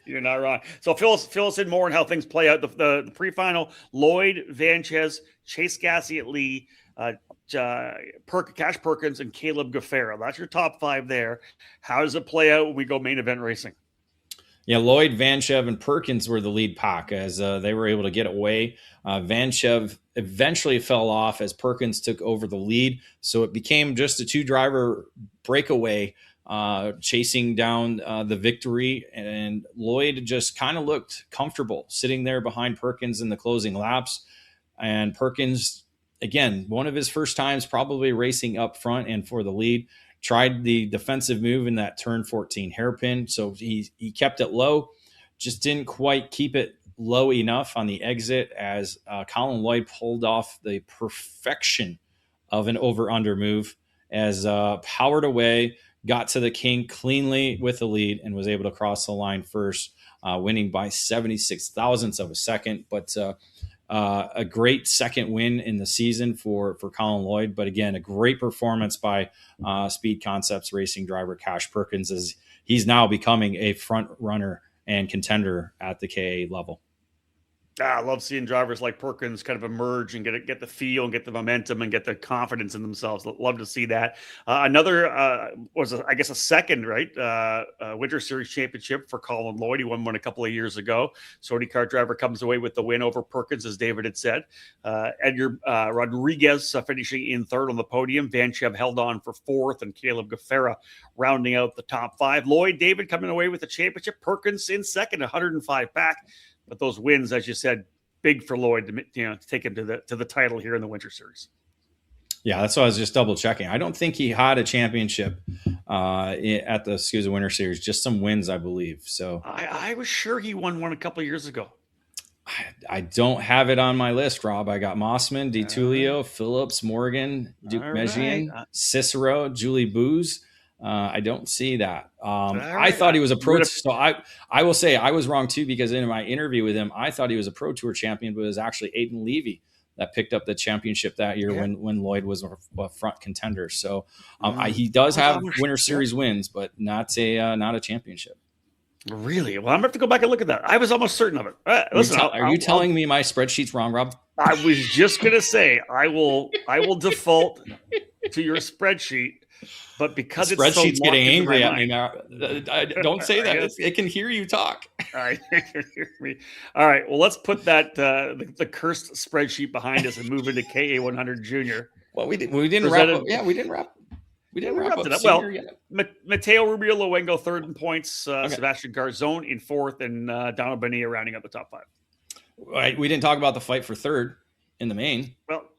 You're not wrong. So fill us in more on how things play out. The pre-final, Lloyd, Vanches, Chase Gassie at Lee, Cash Perkins, and Caleb Gaffera. That's your top 5 there. How does it play out when we go main event racing? Yeah, Lloyd, Vanchev, and Perkins were the lead pack, as they were able to get away. Vanchev eventually fell off as Perkins took over the lead. So it became just a 2-driver breakaway, chasing down the victory. And Lloyd just kind of looked comfortable sitting there behind Perkins in the closing laps. And Perkins, again, one of his first times probably racing up front and for the lead, tried the defensive move in that turn 14 hairpin. So he kept it low, just didn't quite keep it low enough on the exit, as Colin Lloyd pulled off the perfection of an over-under move, as powered away, got to the kink cleanly with the lead, and was able to cross the line first, winning by 76 thousandths of a second. But a great second win in the season for Colin Lloyd. But again, a great performance by Speed Concepts racing driver Cash Perkins, as he's now becoming a front runner and contender at the KA level. I love seeing drivers like Perkins kind of emerge and get the feel and get the momentum and get the confidence in themselves. Love to see that. Another a second, right? Winter Series championship for Colin Lloyd. He won one a couple of years ago. Sody Kart driver comes away with the win over Perkins, as David had said. Edgar Rodriguez finishing in third on the podium. Vanchev held on for fourth, and Caleb Gaffera rounding out the top 5. Lloyd, David coming away with the championship. Perkins in second, 105 back. But those wins, as you said, big for Lloyd to take him to the title here in the Winter Series. Yeah, that's what I was just double checking. I don't think he had a championship at the SCUSA Winter Series. Just some wins, I believe. So I was sure he won one a couple of years ago. I don't have it on my list, Rob. I got Mossman, DiTullio, Phillips, Morgan, Duke Mejian, Cicero, Julie Booz. I don't see that. I thought he was a pro. So I will say I was wrong too, because in my interview with him, I thought he was a Pro Tour champion, but it was actually Aiden Levy that picked up the championship that year when Lloyd was a front contender. So he does have Winter Series wins, but not a championship. Really? Well, I'm going to have to go back and look at that. I was almost certain of it. Listen, are you telling me my spreadsheet's wrong, Rob? I was just going to say I will default to your spreadsheet. But because the spreadsheet's getting angry at me now, don't say that. It can hear you talk. All right, it can hear me. All right, well, let's put that the cursed spreadsheet behind us and move into KA 100 Junior. Well, we didn't wrap up. Yeah, we didn't wrap. We didn't wrap up. Well, Mateo Rubio Luengo third in points. Sebastian Garzone in fourth, and Donald Bonilla rounding up the top 5. Right, we didn't talk about the fight for third in the main. Well,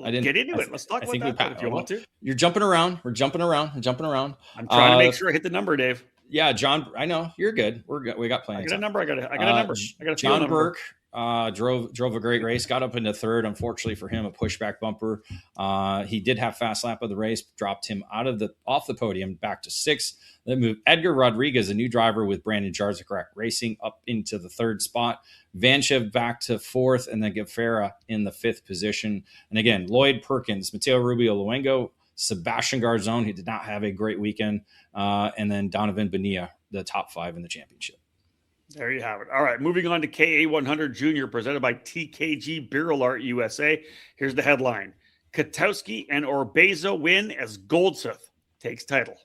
get into it. Let's talk about that if you want to. You're jumping around. We're jumping around. I'm trying to make sure I hit the number, Dave. Yeah, John. I know you're good. We're good. We got plenty. I got a number. I got a number. I got a John number. Burke drove a great race. Got up into third. Unfortunately for him, a pushback bumper. He did have fast lap of the race. Dropped him off the podium back to sixth. Then moved Edgar Rodriguez, a new driver with Brandon Jarzak racing, up into the third spot. Vanchev back to fourth, and then Guevara in the fifth position. And again, Lloyd Perkins, Mateo Rubio Luengo, Sebastian Garzon, who did not have a great weekend, and then Donovan Bonilla, the top five in the championship. There you have it. All right, moving on to KA100 Junior, presented by TKG Barrel Art USA. Here's the headline. Katowski and Orbezo win as Goldsmith takes title.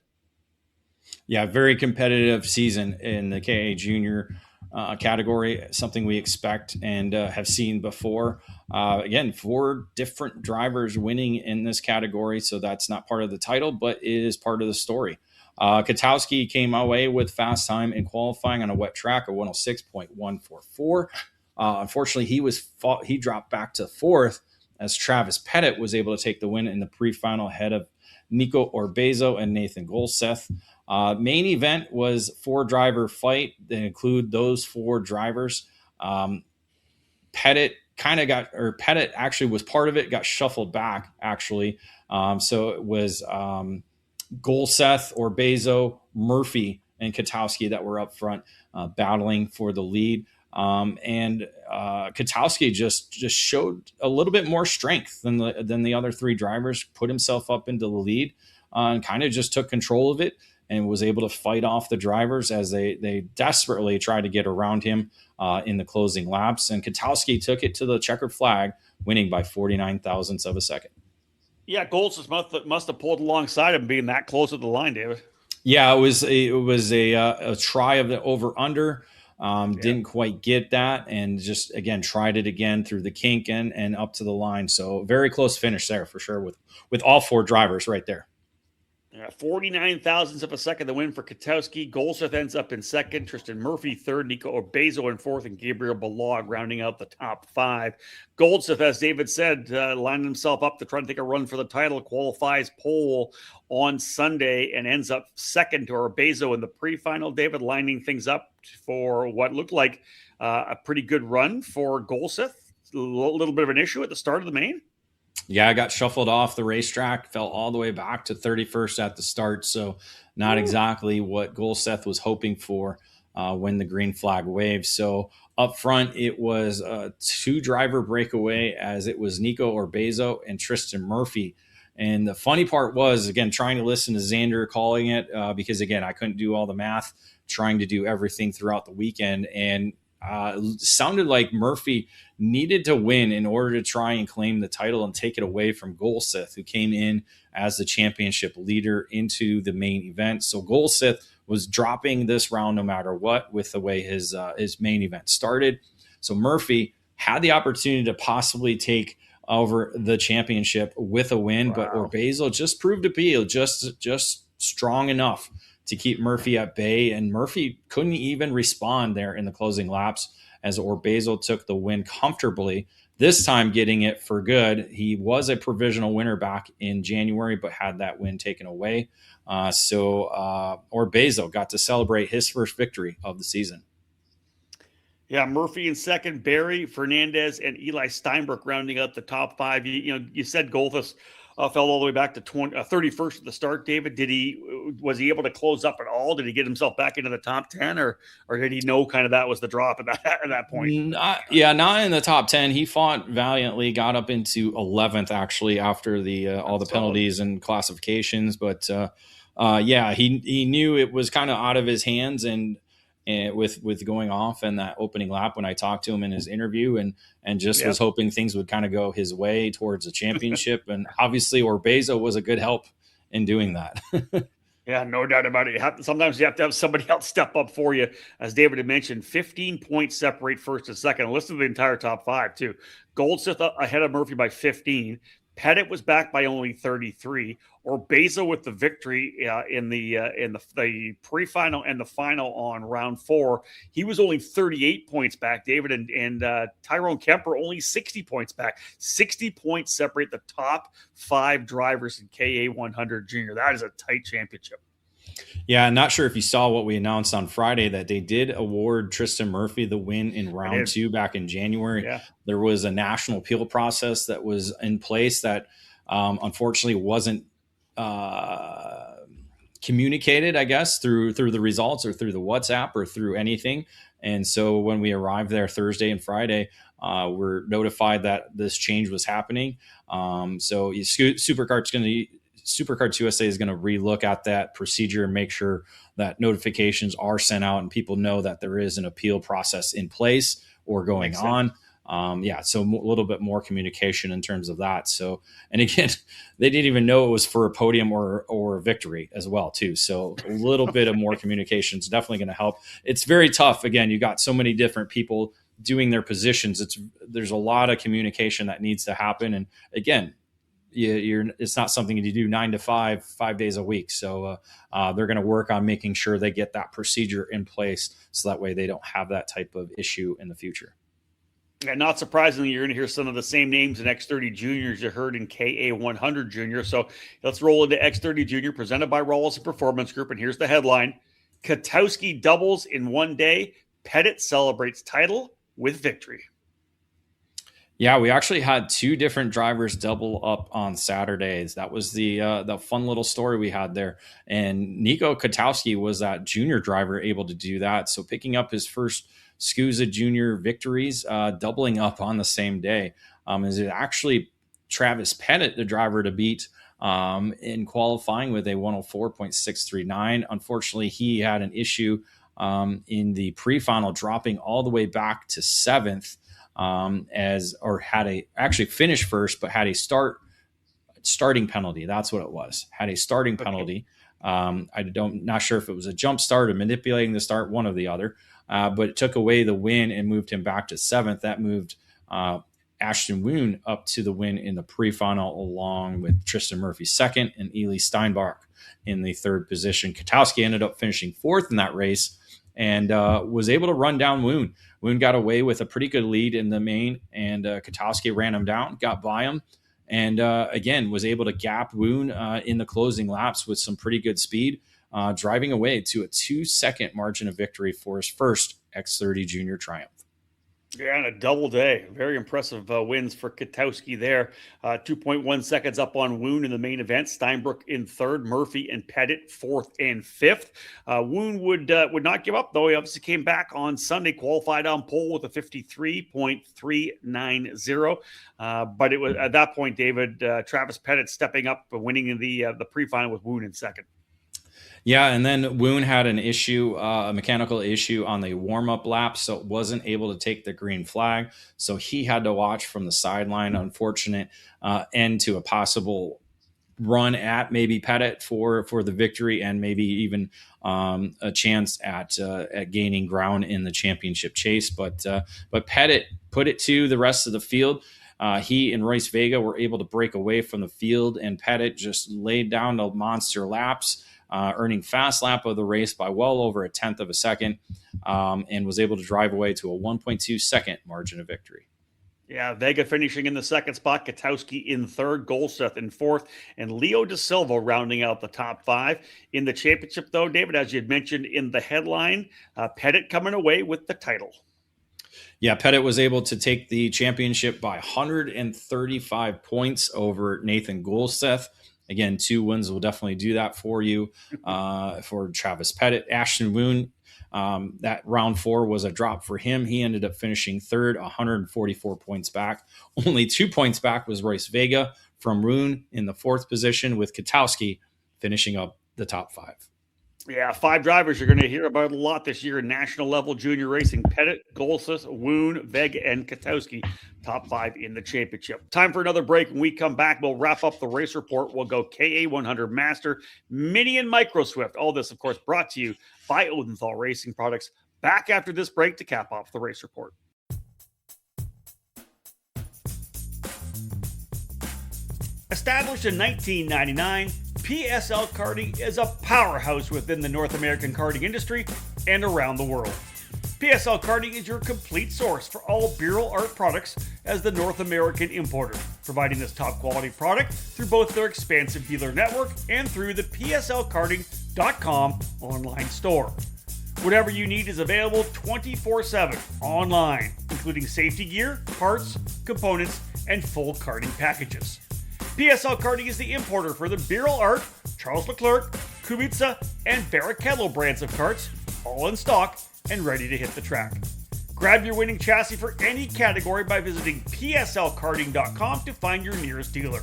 Yeah, very competitive season in the KA Junior category, something we expect and have seen before. Again, 4 different drivers winning in this category, so that's not part of the title, but it is part of the story. Katowski came away with fast time in qualifying on a wet track of 106.144. Unfortunately, he dropped back to fourth as Travis Pettit was able to take the win in the pre-final ahead of Nico Orbezo and Nathan Golseth. Main event was 4-driver fight that include those 4 drivers. Pettit actually was part of it, got shuffled back actually. So it was Golseth, Orbezo, Murphy, and Katowski that were up front battling for the lead. And Katowski just showed a little bit more strength than the other 3 drivers, put himself up into the lead and kind of just took control of it and was able to fight off the drivers as they desperately tried to get around him in the closing laps. And Katowski took it to the checkered flag, winning by 49 thousandths of a second. Yeah, Goldsmith must have pulled alongside him being that close at the line, David. Yeah, it was a try of the over-under. Didn't quite get that, and just, again, tried it again through the kink and up to the line. So very close finish there for sure with all 4 drivers right there. 49 thousandths of a second, the win for Katowski. Golseth ends up in second. Tristan Murphy third. Nico Orbezo in fourth, and Gabriel Balog rounding out the top 5. Golseth, as David said, lined himself up to try to take a run for the title. Qualifies pole on Sunday and ends up second to Orbezo in the pre-final. David, lining things up for what looked like a pretty good run for Golseth. A little bit of an issue at the start of the main. Yeah, I got shuffled off the racetrack, fell all the way back to 31st at the start. So not exactly what Golseth was hoping for when the green flag waved. So up front, it was a 2-driver breakaway as it was Nico Orbezo and Tristan Murphy. And the funny part was, again, trying to listen to Xander calling it because, again, I couldn't do all the math, trying to do everything throughout the weekend. And sounded like Murphy needed to win in order to try and claim the title and take it away from Golseth, who came in as the championship leader into the main event. So Golseth was dropping this round no matter what with the way his main event started. So Murphy had the opportunity to possibly take over the championship with a win, but Orbezo just proved to be just strong enough to keep Murphy at bay, and Murphy couldn't even respond there in the closing laps as Orbezo took the win comfortably, this time getting it for good. He was a provisional winner back in January, but had that win taken away. So Orbezo got to celebrate his first victory of the season. Yeah, Murphy in second, Barry, Fernandez, and Eli Steinbrook rounding out the top 5. You said Golseth fell all the way back to 31st at the start. David, was he able to close up at all? Did he get himself back into the top 10, or did he know kind of that was the drop at that point? Not in the top 10. He fought valiantly, got up into 11th actually after all the penalties and classifications. But he knew it was kind of out of his hands, and with going off in that opening lap when I talked to him in his interview, and was hoping things would kind of go his way towards the championship. And obviously Orbezo was a good help in doing that. Yeah, no doubt about it. Sometimes you have to have somebody else step up for you. As David had mentioned, 15 points separate first and second. Listen to the entire top 5 too. Goldsmith ahead of Murphy by 15. Pettit was back by only 33. Orbezo with the victory in the pre-final and the final on round 4. He was only 38 points back, David, and Tyrone Kemper only 60 points back. 60 points separate the top 5 drivers in KA100 Junior. That is a tight championship. Yeah, I'm not sure if you saw what we announced on Friday that they did award Tristan Murphy the win in round 2 back in January. Yeah. There was a national appeal process that was in place that unfortunately wasn't communicated, I guess, through the results or through the WhatsApp or through anything. And so when we arrived there Thursday and Friday, we're notified that this change was happening. So Superkarts USA is going to relook at that procedure and make sure that notifications are sent out and people know that there is an appeal process in place or going on. So a little bit more communication in terms of that. So, and again, they didn't even know it was for a podium or a victory as well, too. So a little bit of more communication is definitely going to help. It's very tough. Again, you got so many different people doing their positions. There's a lot of communication that needs to happen. And again, it's not something you do 9 to 5 days a week. So they're going to work on making sure they get that procedure in place so that way they don't have that type of issue in the future. And not surprisingly, you're going to hear some of the same names in X30 Juniors you heard in KA100 Junior. So let's roll into X30 Junior, presented by Rawlson Performance Group. And here's the headline: Katowski doubles in one day. Pettit celebrates title with victory. Yeah, we actually had 2 different drivers double up on Saturdays. That was the fun little story we had there. And Nico Katowski was that junior driver able to do that. So picking up his first SCUSA junior victories, doubling up on the same day. Is it actually Travis Pettit, the driver to beat in qualifying with a 104.639. Unfortunately, he had an issue in the pre-final, dropping all the way back to 7th. Actually finished first, but had a starting penalty. That's what it was. Had a starting penalty. Not sure if it was a jump start or manipulating the start, one or the other. But it took away the win and moved him back to 7th. That moved Ashton Woon up to the win in the pre-final, along with Tristan Murphy 2nd and Ely Steinbach in the 3rd position. Katowski ended up finishing 4th in that race and was able to run down Woon. Woon got away with a pretty good lead in the main, and Katowski ran him down, got by him, and again, was able to gap Woon in the closing laps with some pretty good speed, driving away to a 2-second margin of victory for his first X30 Junior triumph. Yeah, and a double day. Very impressive wins for Katowski there. 2.1 seconds up on Woon in the main event. Steinbach in 3rd, Murphy and Pettit 4th and 5th. Woon would not give up, though. He obviously came back on Sunday, qualified on pole with a 53.390. But it was at that point, David, Travis Pettit stepping up, winning in the pre-final with Woon in 2nd. Yeah, and then Woon had an issue, a mechanical issue on the warm-up lap, so wasn't able to take the green flag. So he had to watch from the sideline. Unfortunate end to a possible run at maybe Pettit for the victory, and maybe even a chance at gaining ground in the championship chase. But Pettit put it to the rest of the field. He and Royce Vega were able to break away from the field, and Pettit just laid down the monster laps, earning fast lap of the race by well over 1/10 of a second, and was able to drive away to a 1.2 second margin of victory. Yeah, Vega finishing in the 2nd spot, Katowski in 3rd, Golseth in 4th, and Leo Da Silva rounding out the top 5. In the championship, though, David, as you had mentioned in the headline, Pettit coming away with the title. Yeah, Pettit was able to take the championship by 135 points over Nathan Golseth. Again, 2 wins will definitely do that for you. For Travis Pettit, Ashton Woon, that round 4 was a drop for him. He ended up finishing 3rd, 144 points back. Only 2 points back was Royce Vega from Woon in the 4th position, with Katowski finishing up the top 5. Yeah, 5 drivers you're going to hear about a lot this year in national level junior racing: Pettit, Golseth, Woon, Vega, and Katowski. Top 5 in the championship. Time for another break. When we come back, we'll wrap up the race report. We'll go KA100 Master, Mini, and Micro Swift. All this, of course, brought to you by Odenthal Racing Products. Back after this break to cap off the race report. Established in 1999, PSL Karting is a powerhouse within the North American karting industry and around the world. PSL Karting is your complete source for all Bureau Art products as the North American importer, providing this top quality product through both their expansive dealer network and through the PSL Karting superkarts.com online store. Whatever you need is available 24/7 online, including safety gear, parts, components, and full karting packages. PSL Karting is the importer for the Birol Art, Charles Leclerc, Kubica, and Barrichello brands of karts, all in stock and ready to hit the track. Grab your winning chassis for any category by visiting pslkarting.com to find your nearest dealer.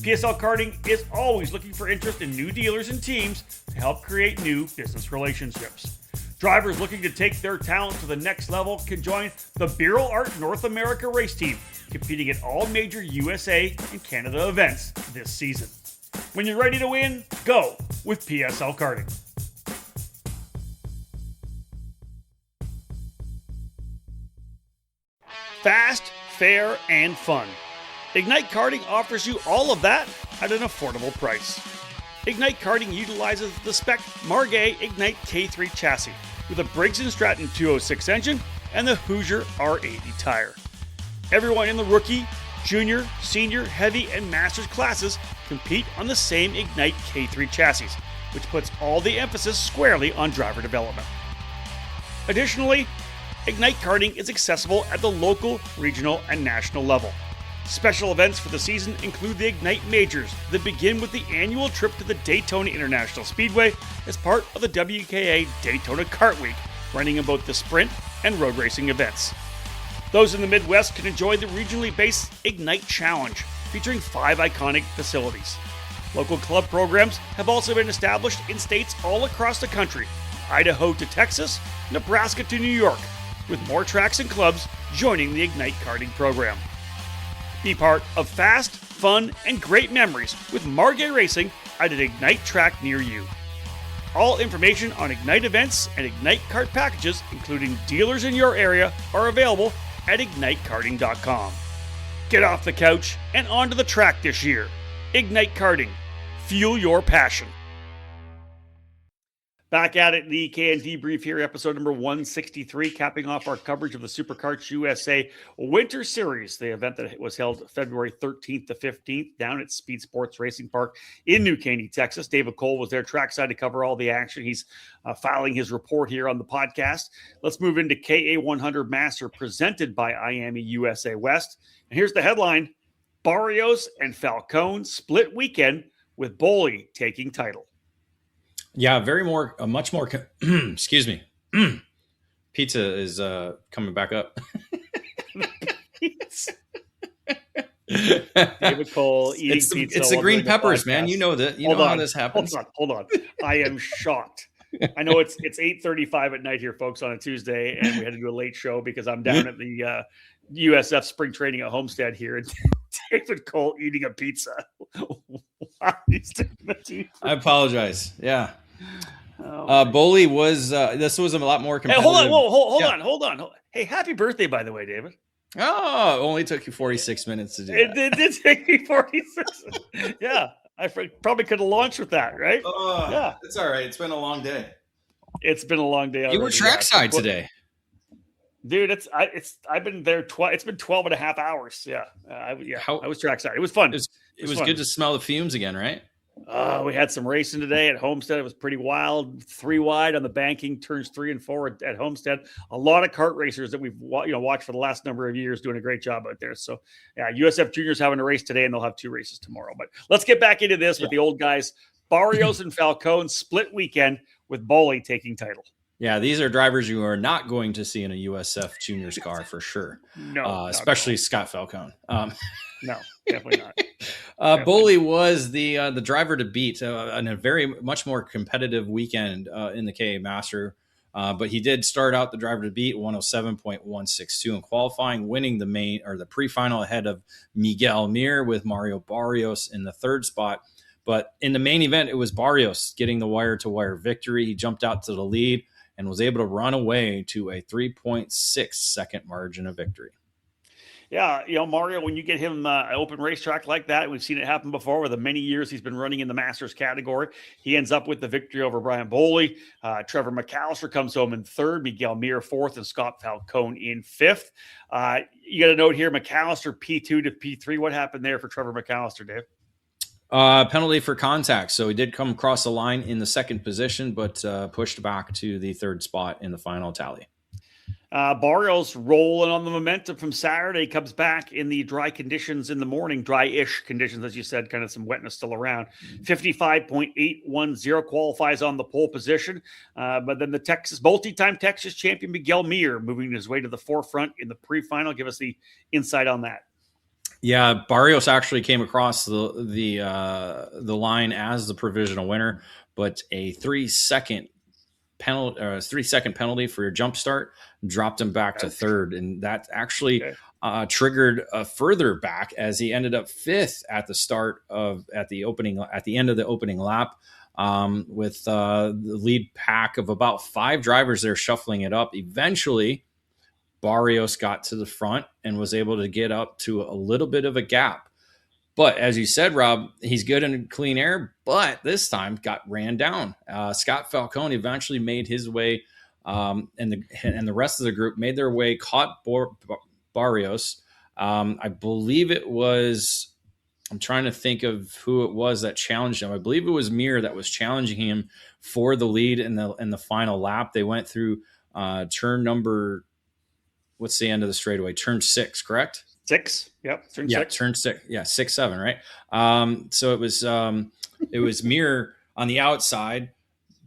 PSL Karting is always looking for interest in new dealers and teams to help create new business relationships. Drivers looking to take their talent to the next level can join the Birol Art North America race team, competing at all major USA and Canada events this season. When you're ready to win, go with PSL Karting. Fast, fair, and fun. Ignite Karting offers you all of that at an affordable price. Ignite Karting utilizes the spec Margay Ignite K3 chassis with a Briggs & Stratton 206 engine and the Hoosier R80 tire. Everyone in the rookie, junior, senior, heavy, and masters classes compete on the same Ignite K3 chassis, which puts all the emphasis squarely on driver development. Additionally, Ignite Karting is accessible at the local, regional, and national level. Special events for the season include the Ignite Majors that begin with the annual trip to the Daytona International Speedway as part of the WKA Daytona Kart Week, running in both the sprint and road racing events. Those in the Midwest can enjoy the regionally based Ignite Challenge, featuring 5 iconic facilities. Local club programs have also been established in states all across the country, Idaho to Texas, Nebraska to New York, with more tracks and clubs joining the Ignite Karting program. Be part of fast, fun, and great memories with Margay Racing at an Ignite track near you. All information on Ignite events and Ignite kart packages, including dealers in your area, are available at ignitekarting.com. Get off the couch and onto the track this year. Ignite Karting. Fuel your passion. Back at it, the EKN Debrief here, episode number 163, capping off our coverage of the Superkarts USA Winter Series, the event that was held February 13th to 15th down at Speedsportz Racing Park in New Caney, Texas. David Cole was there trackside to cover all the action. He's filing his report here on the podcast. Let's move into KA100 Master presented by IAME USA West. And here's the headline: Barrios and Falcone split weekend with Boley taking title. Yeah, much more, excuse me. Pizza is coming back up. David Cole eating pizza. It's the green peppers, man. You know that. You know how this happens. Hold on. I am shocked. I know it's 8:35 at night here, folks, on a Tuesday, and we had to do a late show because I'm down at the USF spring training at Homestead here, and David Cole eating a pizza. I apologize. Yeah. Boley was this was a lot more competitive. Hey, hold on. Hey, happy birthday, by the way, David. Oh, it only took you 46 minutes to do that. It did take me 46. Yeah, I probably could have launched with that, right? Yeah, it's all right. It's been a long day. It's been a long day. You were trackside today, dude. I've been there. It's been 12 and a half hours. Yeah, I was trackside. It was fun. It was good to smell the fumes again, right? We had some racing today at Homestead. It was pretty wild. 3 wide on the banking, turns 3 and 4 at Homestead. A lot of kart racers that we've watched for the last number of years doing a great job out there. So, yeah, USF Junior's having a race today, and they'll have 2 races tomorrow. But let's get back into this with the old guys. Barrios and Falcone split weekend with Boley taking title. Yeah, these are drivers you are not going to see in a USF Juniors car for sure. No, especially Scott Falcone. No, definitely not. Boley was the driver to beat in a very much more competitive weekend in the KA Master. But he did start out the driver to beat 107.162 in qualifying, winning the pre-final ahead of Miguel Mir with Mario Barrios in the 3rd spot. But in the main event, it was Barrios getting the wire-to-wire victory. He jumped out to the lead and was able to run away to a 3.6 second margin of victory. Yeah, Mario, when you get him an open racetrack like that, we've seen it happen before with the many years he's been running in the Masters category. He ends up with the victory over Brian Boley. Trevor McAllister comes home in 3rd, Miguel Mir 4th, and Scott Falcone in 5th. You got a note here, McAllister P2 to P3. What happened there for Trevor McAllister, Dave? Penalty for contact. So he did come across the line in the second position, but pushed back to the third spot in the final tally. Barrios rolling on the momentum from Saturday, comes back in the dry conditions in the morning, dry-ish conditions, as you said, kind of some wetness still around. 55.810 qualifies on the pole position. But then the multi-time Texas champion Miguel Mir moving his way to the forefront in the pre-final. Give us the insight on that. Yeah, Barrios actually came across the line as the provisional winner, but a 3-second penalty for your jump start dropped him back to third, and that actually triggered a further back as he ended up fifth at the end of the opening lap, with the lead pack of about 5 drivers there shuffling it up. Eventually, Barrios got to the front and was able to get up to a little bit of a gap. But as you said, Rob, he's good in clean air, but this time got ran down. Scott Falcone eventually made his way, and the rest of the group made their way, caught Barrios. I believe it was, I'm trying to think of who it was that challenged him. I believe it was Mir that was challenging him for the lead in the final lap. They went through turn number, what's the end of the straightaway? Turn 6, correct? 6. Yep. Turn 6. Turn 6. Yeah. 6, 7. Right. So it was Mir on the outside,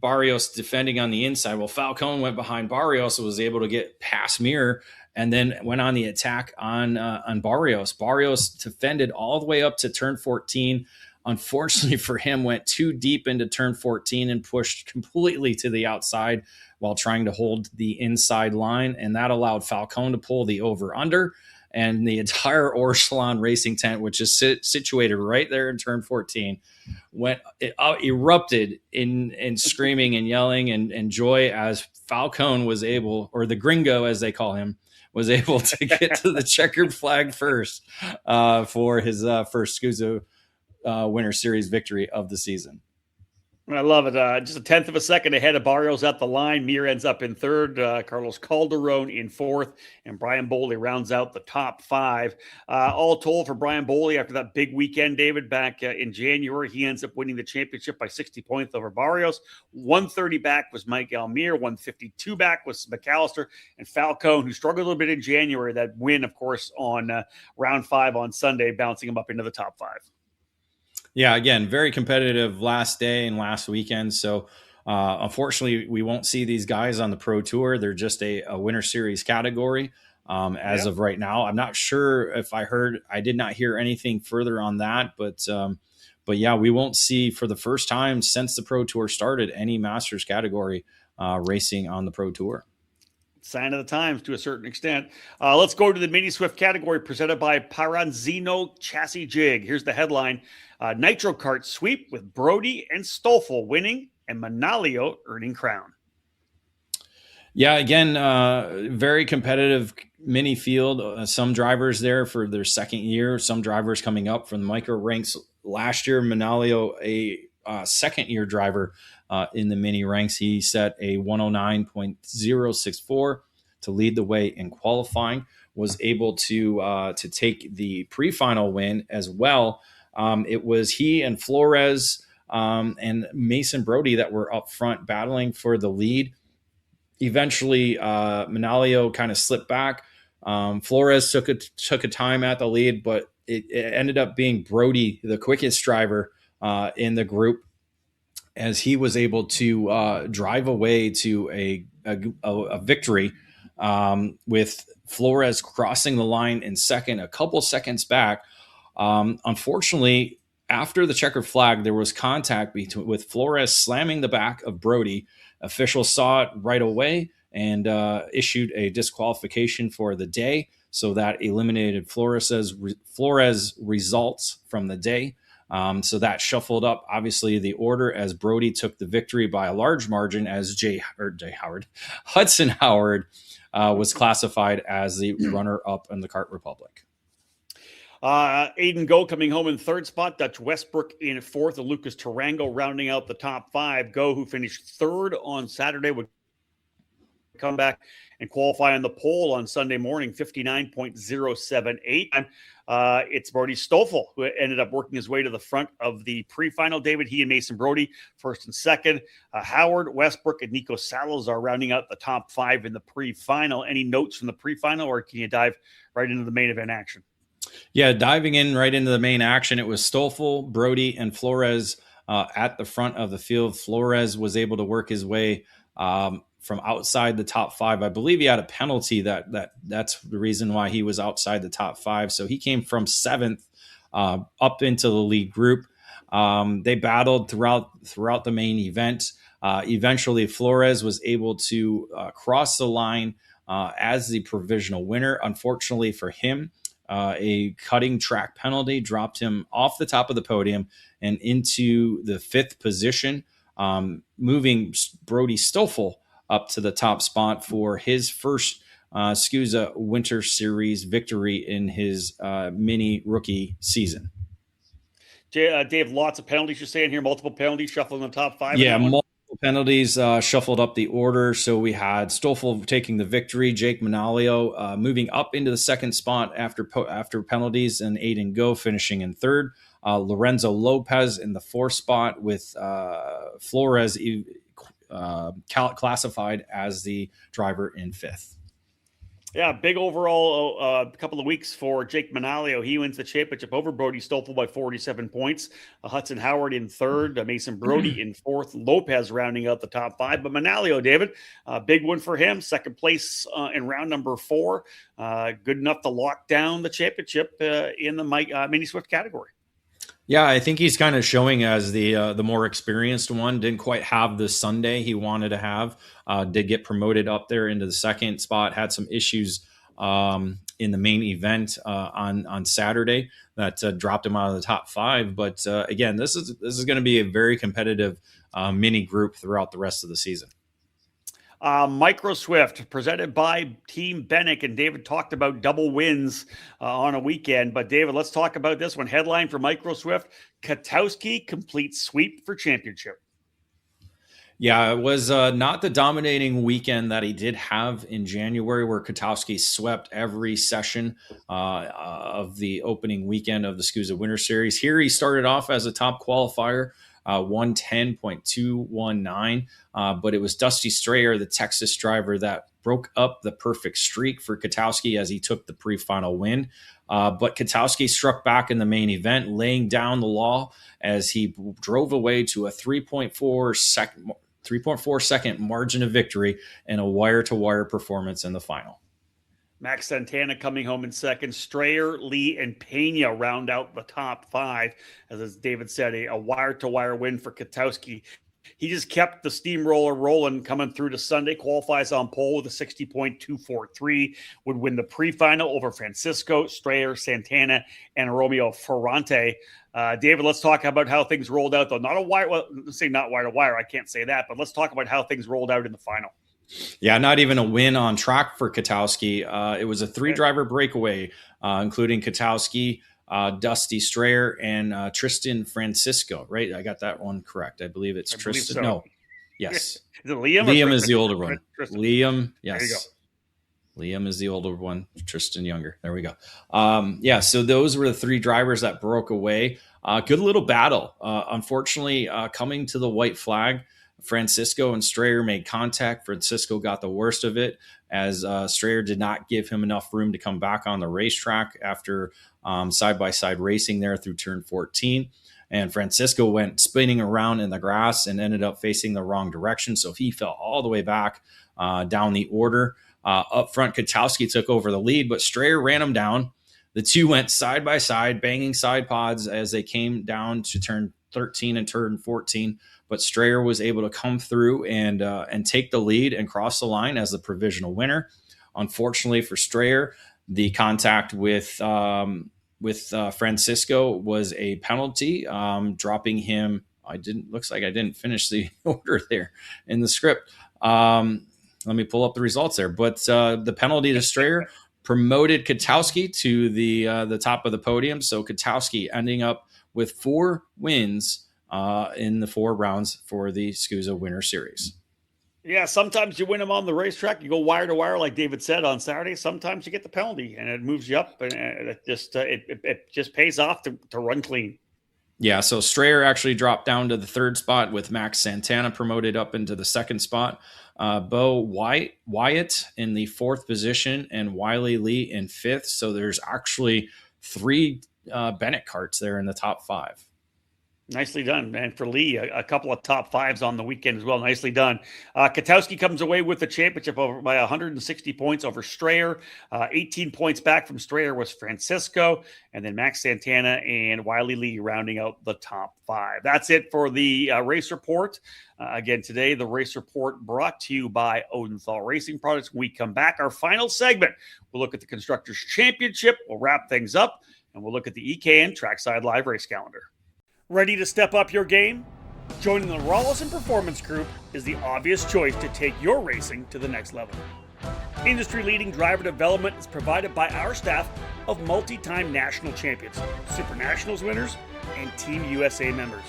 Barrios defending on the inside. Well, Falcone went behind Barrios and was able to get past Mir, and then went on the attack on Barrios. Barrios defended all the way up to turn 14. Unfortunately for him, went too deep into turn 14 and pushed completely to the outside while trying to hold the inside line. And that allowed Falcone to pull the over-under, and the entire Orsalon racing tent, which is situated right there in turn 14, erupted in screaming and yelling and joy as Falcone was able, or the gringo as they call him, was able to get to the checkered flag first for his first SCUSA Winter Series victory of the season. I love it. Just a tenth of a second ahead of Barrios at the line. Mir ends up in third, Carlos Calderon in fourth, and Brian Boley rounds out the top 5. All told for Brian Boley, after that big weekend, David, back in January, he ends up winning the championship by 60 points over Barrios. 130 back was Miguel Mir, 152 back was McAllister, and Falcone, who struggled a little bit in January, that win, of course, on round 5 on Sunday, bouncing him up into the top 5. Yeah, again, very competitive last day and last weekend. So unfortunately, we won't see these guys on the Pro Tour. They're just a Winter Series category as of right now. I'm not sure if I did not hear anything further on that, but yeah, we won't see for the first time since the Pro Tour started any Masters category racing on the Pro Tour. Sign of the times to a certain extent. Let's go to the Mini Swift category presented by Paranzino Chassis Jig. Here's the headline. Nitro Kart sweep with Brody and Stoffel winning and Manalio earning crown. Yeah, again, very competitive mini field. Some drivers there for their second year. Some drivers coming up from the micro ranks. Last year, Manalio, a second-year driver in the mini ranks. He set a 109.064 to lead the way in qualifying. Was able to take the pre-final win as well. It was he and Flores and Mason Brody that were up front battling for the lead. Eventually, Manalio kind of slipped back. Flores took a time at the lead, but it ended up being Brody, the quickest driver in the group, as he was able to drive away to a victory with Flores crossing the line in second, a couple seconds back. Unfortunately, after the checkered flag, there was contact with Flores slamming the back of Brody. Officials saw it right away and issued a disqualification for the day. So that eliminated Flores results from the day. So that shuffled up, obviously, the order as Brody took the victory by a large margin, as Hudson Howard was classified as the runner-up in the Kart Republic. Aiden Go coming home in third spot. Dutch Westbrook in fourth, and Lucas Tarango rounding out the top 5. Go, who finished third on Saturday, would come back and qualify on the pole on Sunday morning, 59.078. It's Brody Stoffel, who ended up working his way to the front of the pre-final. David, he and Mason Brody, first and second. Howard, Westbrook, and Nico Salazar rounding out the top 5 in the pre-final. Any notes from the pre-final, or can you dive right into the main event action? Yeah, diving in right into the main action, it was Stoffel, Brody, and Flores at the front of the field. Flores was able to work his way from outside the top 5. I believe he had a penalty that's the reason why he was outside the top 5. So he came from 7th up into the lead group. They battled throughout the main event. Eventually, Flores was able to cross the line as the provisional winner. Unfortunately for him, a cutting track penalty dropped him off the top of the podium and into the 5th position, moving Brody Stoffel up to the top spot for his first SCUSA Winter Series victory in his mini rookie season. Dave, lots of penalties you're saying here, multiple penalties shuffling the top 5. Yeah, multiple penalties shuffled up the order. So we had Stoffel taking the victory, Jake Manalio moving up into the 2nd spot after penalties, and Aiden Go finishing in 3rd. Lorenzo Lopez in the 4th spot, with Flores classified as the driver in 5th. Yeah, big overall couple of weeks for Jake Manalio. He wins the championship over Brody Stoffel by 47 points. Hudson Howard in 3rd, Mason Brody in 4th, Lopez rounding out the top 5. But Manalio, David, big one for him. 2nd place in round number 4. Good enough to lock down the championship in the Mini Swift category. Yeah, I think he's kind of showing as the more experienced one. Didn't quite have the Sunday he wanted to have. Did get promoted up there into the 2nd spot. Had some issues in the main event on Saturday that dropped him out of the top 5. But again, this is going to be a very competitive mini group throughout the rest of the season. Micro Swift presented by Team Bennick, and David talked about double wins on a weekend. But David, let's talk about this one. Headline for Micro Swift: Katowski complete sweep for championship. Yeah, it was not the dominating weekend that he did have in January, where Katowski swept every session of the opening weekend of the SCUSA Winter Series. Here he started off as a top qualifier, 110.219, but it was Dusty Strayer, the Texas driver, that broke up the perfect streak for Katowski as he took the pre-final win. But Katowski struck back in the main event, laying down the law as he drove away to a 3.4 second margin of victory and a wire-to-wire performance in the final. Max Santana coming home in 2nd. Strayer, Lee, and Pena round out the top 5. As David said, a wire-to-wire win for Katowski. He just kept the steamroller rolling coming through to Sunday. Qualifies on pole with a 60.243. Would win the pre-final over Francisco, Strayer, Santana, and Romeo Ferrante. David, let's talk about how things rolled out, though. Not a wire. Well, let's say not wire-to-wire. I can't say that. But let's talk about how things rolled out in the final. Yeah, not even a win on track for Katowski. It was a 3-driver breakaway, including Katowski, Dusty Strayer, and Tristan Francisco, right? I got that one correct. I believe it's Tristan. So. No. Yes. Is it Liam? Liam is the older one. Tristan. Liam, yes. There you go. Liam is the older one. Tristan younger. There we go. Yeah, so those were the 3 drivers that broke away. Good little battle. Unfortunately, coming to the white flag, Francisco and Strayer made contact. Francisco got the worst of it as Strayer did not give him enough room to come back on the racetrack after side-by-side racing there through turn 14. And Francisco went spinning around in the grass and ended up facing the wrong direction. So he fell all the way back down the order. Up front, Katowski took over the lead, but Strayer ran him down. The two went side-by-side, banging side pods as they came down to turn 13 and turn 14. But Strayer was able to come through and take the lead and cross the line as the provisional winner. Unfortunately for Strayer, the contact with Francisco was a penalty, dropping him. Looks like I didn't finish the order there in the script. Let me pull up the results there. But the penalty to Strayer promoted Katowski to the top of the podium. So Katowski ending up with 4 wins in the 4 rounds for the SCUSA Winter Series. Yeah, sometimes you win them on the racetrack. You go wire to wire, like David said on Saturday. Sometimes you get the penalty, and it moves you up, and it just pays off to run clean. Yeah, so Strayer actually dropped down to the third spot with Max Santana promoted up into the second spot. Bo Wyatt in the fourth position and Wiley Lee in fifth. So there's actually three Bennett karts there in the top five. Nicely done, man. For Lee, a couple of top fives on the weekend as well. Nicely done. Katowski comes away with the championship by 160 points over Strayer. 18 points back from Strayer was Francisco. And then Max Santana and Wiley Lee rounding out the top five. That's it for the race report. Again, today, the race report brought to you by Odenthal Racing Products. When we come back, our final segment, we'll look at the Constructors' Championship. We'll wrap things up, and we'll look at the EKN Trackside Live race calendar. Ready to step up your game? Joining the Rawlison Performance Group is the obvious choice to take your racing to the next level. Industry-leading driver development is provided by our staff of multi-time national champions, Super Nationals winners, and Team USA members.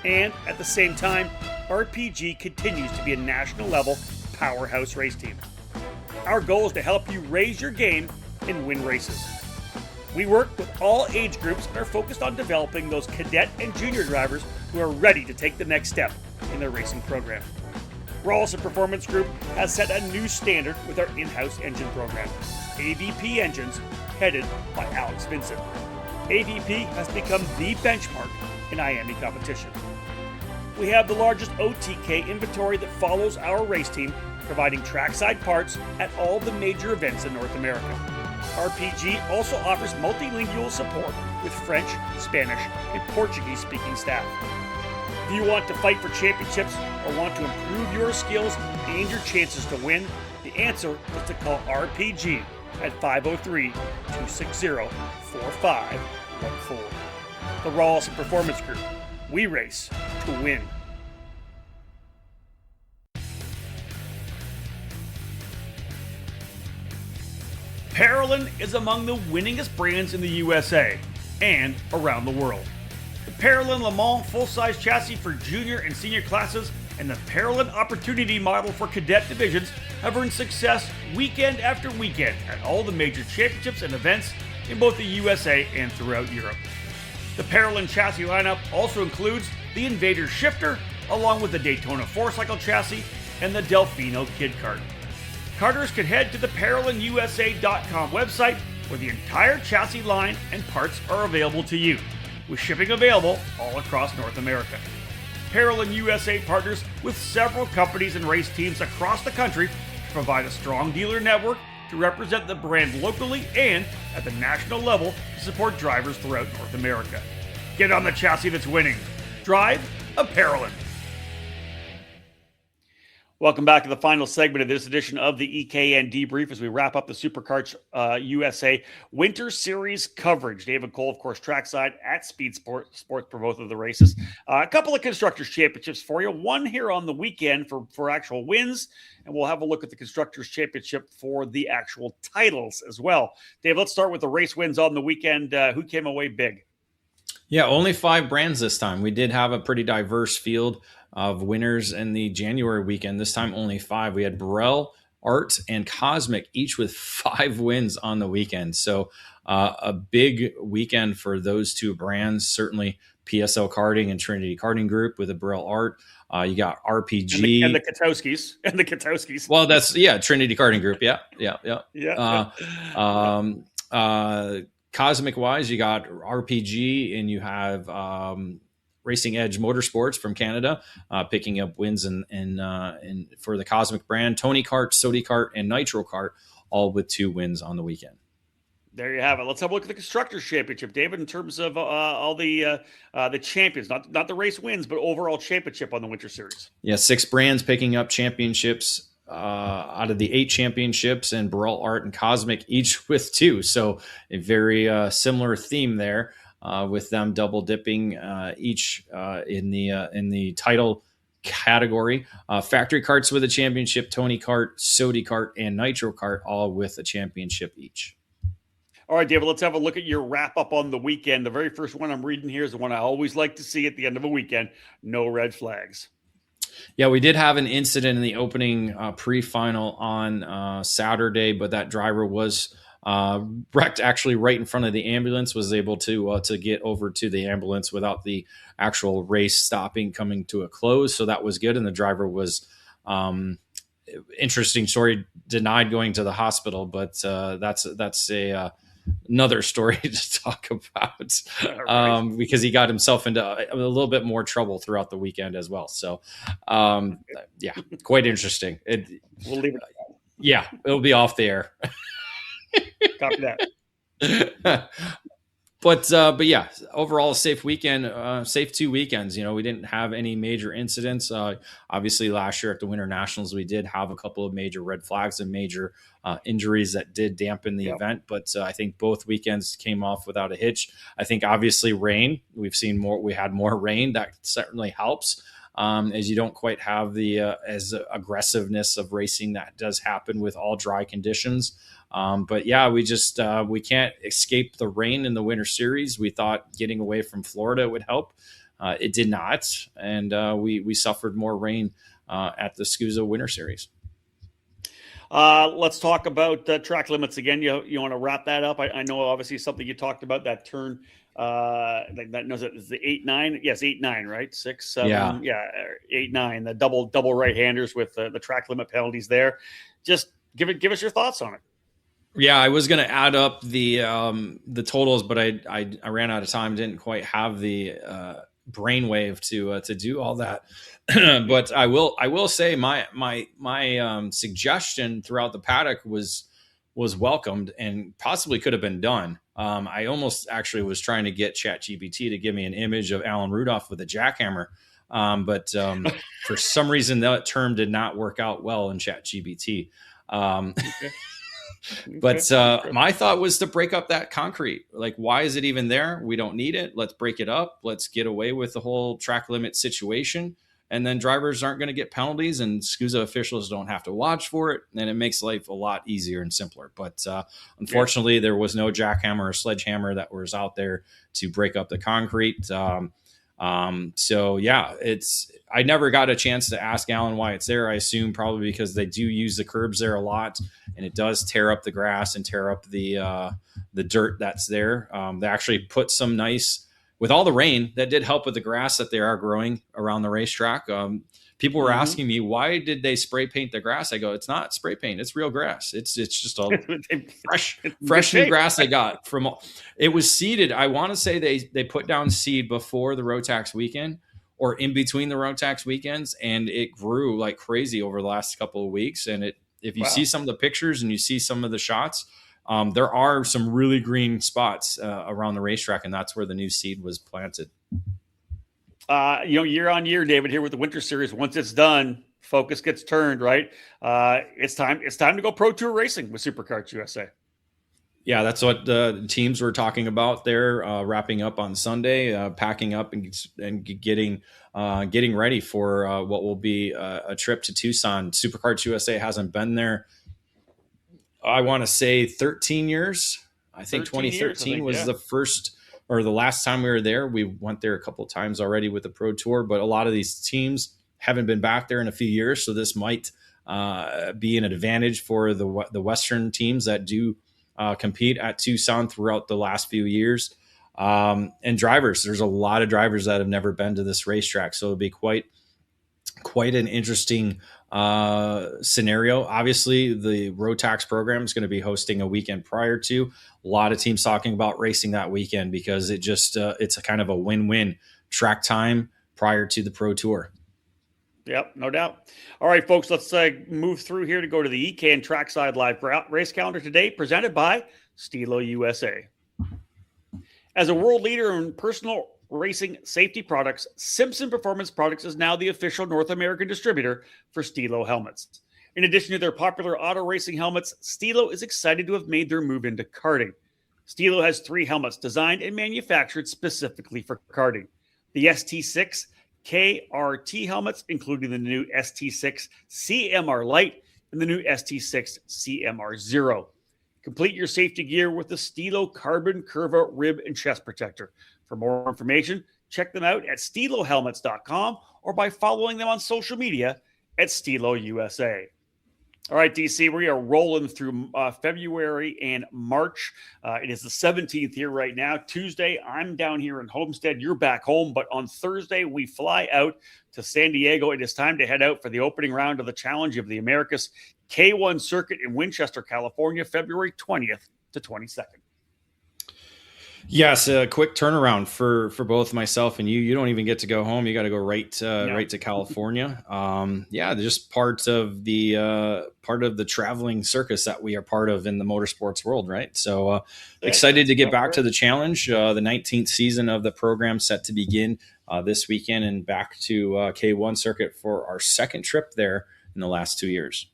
And at the same time, RPG continues to be a national-level powerhouse race team. Our goal is to help you raise your game and win races. We work with all age groups and are focused on developing those cadet and junior drivers who are ready to take the next step in their racing program. Rawlison Performance Group has set a new standard with our in-house engine program, AVP Engines, headed by Alex Vincent. AVP has become the benchmark in IAME competition. We have the largest OTK inventory that follows our race team, providing trackside parts at all the major events in North America. RPG also offers multilingual support with French, Spanish, and Portuguese-speaking staff. If you want to fight for championships or want to improve your skills and your chances to win, the answer is to call RPG at 503-260-4514. The Rawlison Performance Group. We race to win. Parolin is among the winningest brands in the USA and around the world. The Parolin Le Mans full-size chassis for junior and senior classes and the Parolin Opportunity model for cadet divisions have earned success weekend after weekend at all the major championships and events in both the USA and throughout Europe. The Parolin chassis lineup also includes the Invader shifter, along with the Daytona 4-cycle chassis and the Delfino Kid Kart. Carters can head to the ParolinUSA.com website where the entire chassis line and parts are available to you, with shipping available all across North America. Parolin USA partners with several companies and race teams across the country to provide a strong dealer network to represent the brand locally and at the national level to support drivers throughout North America. Get on the chassis that's winning. Drive a Parolin. Welcome back to the final segment of this edition of the EKN Debrief as we wrap up the Superkarts USA Winter Series coverage. David Cole, of course, trackside at Speedsportz for both of the races. A couple of Constructors Championships for you. One here on the weekend for actual wins, and we'll have a look at the Constructors Championship for the actual titles as well. Dave, let's start with the race wins on the weekend. Who came away big? Yeah, only 5 brands this time. We did have a pretty diverse field of winners in the January weekend. This time only 5. We had Burrell, Art, and Cosmic, each with 5 wins on the weekend. So a big weekend for those 2 brands. Certainly PSL Karting and Trinity Karting Group with a Burrell Art. You got RPG. And the Katowskis. Well, that's, Trinity Karting Group. Yeah. Cosmic wise, you got RPG and you have Racing Edge Motorsports from Canada picking up wins in for the Cosmic brand. Tony Kart, Sodi Kart, and Nitro Kart, all with 2 wins on the weekend. There you have it. Let's have a look at the Constructors Championship, David, in terms of all the champions, not the race wins, but overall championship on the Winter Series. Yeah, 6 brands picking up championships out of the 8 championships, and Burrell, Art, and Cosmic each with 2. So a very similar theme there with them double dipping each in the title category. Factory Karts with a championship, Tony Kart, Sodi Kart, and Nitro Kart all with a championship each. All right, David, let's have a look at your wrap-up on the weekend. The very first one I'm reading here is the one I always like to see at the end of a weekend. No red flags. Yeah, we did have an incident in the opening pre-final on Saturday, but that driver was wrecked actually right in front of the ambulance, was able to get over to the ambulance without the actual race stopping, coming to a close. So that was good. And the driver was, interesting story, denied going to the hospital, but that's another story to talk about, because he got himself into a little bit more trouble throughout the weekend as well. So, yeah, quite interesting. We'll leave it. Yeah, it'll be off the air. Copy that. But yeah, overall a safe weekend, safe 2 weekends. We didn't have any major incidents. Obviously last year at the Winter Nationals, we did have a couple of major red flags and major injuries that did dampen the event. But I think both weekends came off without a hitch. I think obviously rain, we had more rain. That certainly helps. As you don't quite have the as aggressiveness of racing that does happen with all dry conditions. But yeah, we can't escape the rain in the Winter Series. We thought getting away from Florida would help. It did not. And we suffered more rain at the SCUSA Winter Series. Let's talk about track limits again. You want to wrap that up? I know obviously something you talked about, that turn. That knows it is the 8-9. Yes, 8-9, right? 6, 7. Yeah, 8-9. The double right-handers with the track limit penalties there. Just give us your thoughts on it. Yeah, I was going to add up the totals, but I ran out of time. Didn't quite have the brainwave to do all that. But I will say my suggestion throughout the paddock was welcomed and possibly could have been done. I almost actually was trying to get ChatGPT to give me an image of Alan Rudolph with a jackhammer. But for some reason that term did not work out well in ChatGPT. Okay. But my thought was to break up that concrete. Like, why is it even there? We don't need it. Let's break it up. Let's get away with the whole track limit situation. And then drivers aren't going to get penalties and SCUSA officials don't have to watch for it. And it makes life a lot easier and simpler. But unfortunately, there was no jackhammer or sledgehammer that was out there to break up the concrete. So yeah, I never got a chance to ask Alan why it's there. I assume probably because they do use the curbs there a lot and it does tear up the grass and tear up the dirt that's there. They actually put some nice, with all the rain, that did help with the grass that they are growing around the racetrack. People were asking me, why did they spray paint the grass? I go, it's not spray paint. It's real grass. It's just all fresh new grass they got from. It was seeded. I want to say they put down seed before the Rotax weekend or in between the Rotax weekends, and it grew like crazy over the last couple of weeks. And if you see some of the pictures and you see some of the shots, there are some really green spots around the racetrack, and that's where the new seed was planted. Year on year, David, here with the Winter Series, once it's done, focus gets turned, right? It's time to go Pro Tour racing with Superkarts USA. Yeah, that's what the teams were talking about there, wrapping up on Sunday, packing up and getting ready for what will be a trip to Tucson. Superkarts USA hasn't been there, I want to say 13 years. I think 2013 was the first or the last time we were there. We went there a couple of times already with the Pro Tour, but a lot of these teams haven't been back there in a few years. So this might be an advantage for the Western teams that do compete at Tucson throughout the last few years. And drivers, there's a lot of drivers that have never been to this racetrack. So it'll be quite an interesting scenario. Obviously, the Rotax program is going to be hosting a weekend prior to. A lot of teams talking about racing that weekend because it's a kind of a win-win track time prior to the Pro Tour. Yep, no doubt. All right, folks, let's move through here to go to the EKN Trackside Live race calendar today, presented by Stilo USA. As a world leader in personal racing safety products, Simpson Performance Products is now the official North American distributor for Stilo helmets. In addition to their popular auto racing helmets, Stilo is excited to have made their move into karting. Stilo has 3 helmets designed and manufactured specifically for karting. The ST6 KRT helmets, including the new ST6 CMR Lite and the new ST6 CMR Zero. Complete your safety gear with the Stilo Carbon Curva Rib and Chest Protector. For more information, Check them out at stilohelmets.com or by following them on social media at Stilo USA. All right, DC, we are rolling through February and March. It is the 17th here right now. Tuesday, I'm down here in Homestead. You're back home. But on Thursday, we fly out to San Diego. It is time to head out for the opening round of the Challenge of the Americas K1 Circuit in Winchester, California, February 20th to 22nd. Yes, a quick turnaround for both myself and you. You don't even get to go home. You got to go right to California. Just part of the traveling circus that we are part of in the motorsports world, right? So excited to get back to the challenge. The 19th season of the program set to begin this weekend, and back to K1 circuit for our second trip there in the last 2 years.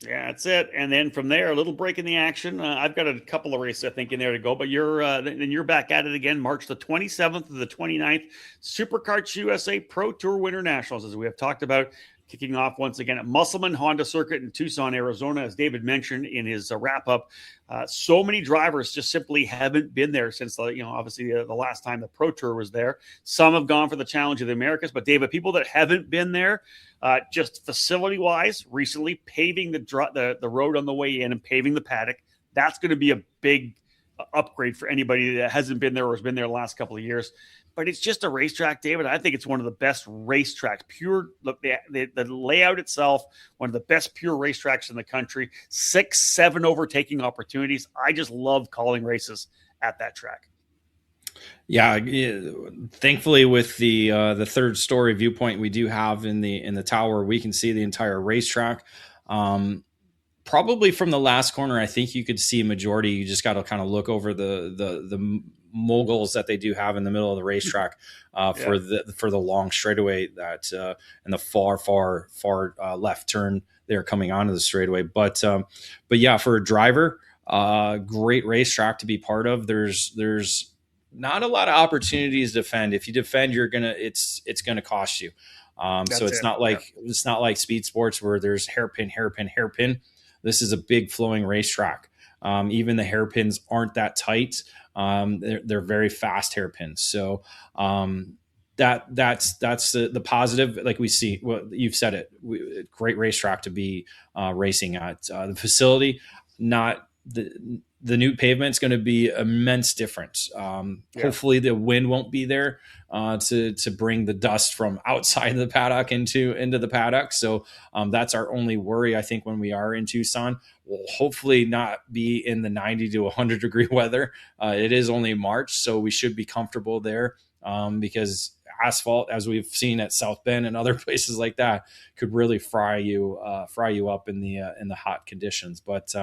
Yeah, that's it. And then from there, a little break in the action. I've got a couple of races, I think, in there to go. But you're back at it again, March the 27th to the 29th. Superkarts USA Pro Tour Winter Nationals, as we have talked about, kicking off once again at Musselman Honda Circuit in Tucson, Arizona, as David mentioned in his wrap-up. So many drivers just simply haven't been there since, obviously the last time the Pro Tour was there. Some have gone for the Challenge of the Americas, but David, people that haven't been there, just facility-wise, recently paving the road on the way in and paving the paddock, that's going to be a big upgrade for anybody that hasn't been there or has been there the last couple of years. But it's just a racetrack, David. I think it's one of the best racetracks. Pure, look, the layout itself, one of the best pure racetracks in the country. 6-7 overtaking opportunities. I just love calling races at that track. Yeah, thankfully with the third story viewpoint we do have in the tower, we can see the entire racetrack. Probably from the last corner, I think you could see a majority. You just got to kind of look over the moguls that they do have in the middle of the racetrack for the long straightaway that and the far left turn there coming onto the straightaway. But yeah, for a driver, great racetrack to be part of. There's not a lot of opportunities to defend. If you defend, it's gonna cost you. So it's not like Speedsportz where there's hairpin. This is a big flowing racetrack. Even the hairpins aren't that tight. They're very fast hairpins. So that's the positive. Like we see, well, you've said it. Great racetrack to be racing at. The facility, not the new pavement's going to be immense difference. Hopefully the wind won't be there to bring the dust from outside the paddock into the paddock. So that's our only worry, I think, when we are in Tucson. We'll hopefully not be in the 90 to 100 degree weather. It is only March, so we should be comfortable there because asphalt, as we've seen at South Bend and other places like that, could really fry you up in the hot conditions. But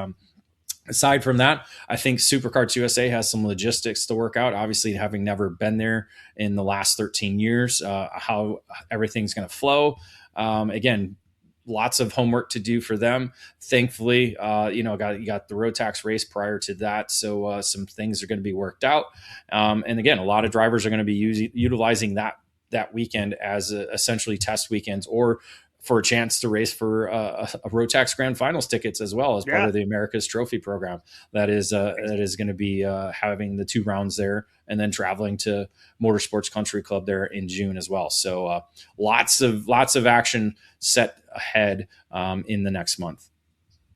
aside from that, I think Superkarts USA has some logistics to work out. Obviously, having never been there in the last 13 years, how everything's going to flow. Again, lots of homework to do for them. Thankfully, you got the road tax race prior to that, so some things are going to be worked out. And again, a lot of drivers are going to be utilizing that weekend as essentially test weekends, or for a chance to race for a road tax grand finals tickets as well as part of the America's Trophy program. That is going to be having the 2 rounds there and then traveling to Motorsports Country Club there in June as well. So lots of action set ahead in the next month.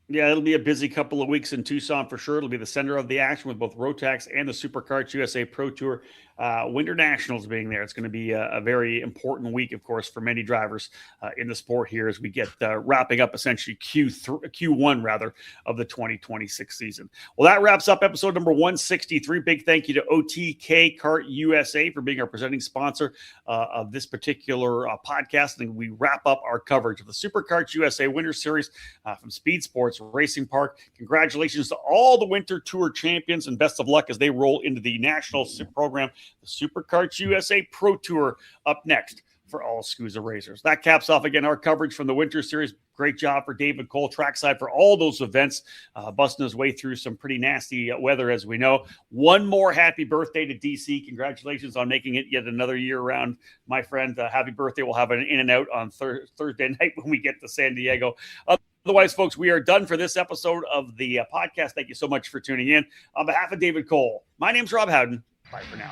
Yeah, it'll be a busy couple of weeks in Tucson for sure. It'll be the center of the action with both Rotax and the Superkarts USA Pro Tour Winter Nationals being there. It's going to be a very important week, of course, for many drivers in the sport here as we get wrapping up essentially Q1 rather of the 2026 season. Well, that wraps up episode number 163. Big thank you to OTK Kart USA for being our presenting sponsor of this particular podcast. And we wrap up our coverage of the Superkarts USA Winter Series from Speedsportz Racing Park. Congratulations to all the Winter Tour champions and best of luck as they roll into the national program. The Superkarts USA Pro Tour up next for all SCUSA racers. That caps off again our coverage from the Winter Series. Great job for David Cole trackside for all those events, busting his way through some pretty nasty weather, as we know. One more happy birthday to DC. Congratulations on making it yet another year round, my friend. Happy birthday. We'll have an in and out on Thursday night when we get to San Diego. Otherwise, folks, we are done for this episode of the podcast. Thank you so much for tuning in. On behalf of David Cole, my name's Rob Howden. Bye for now.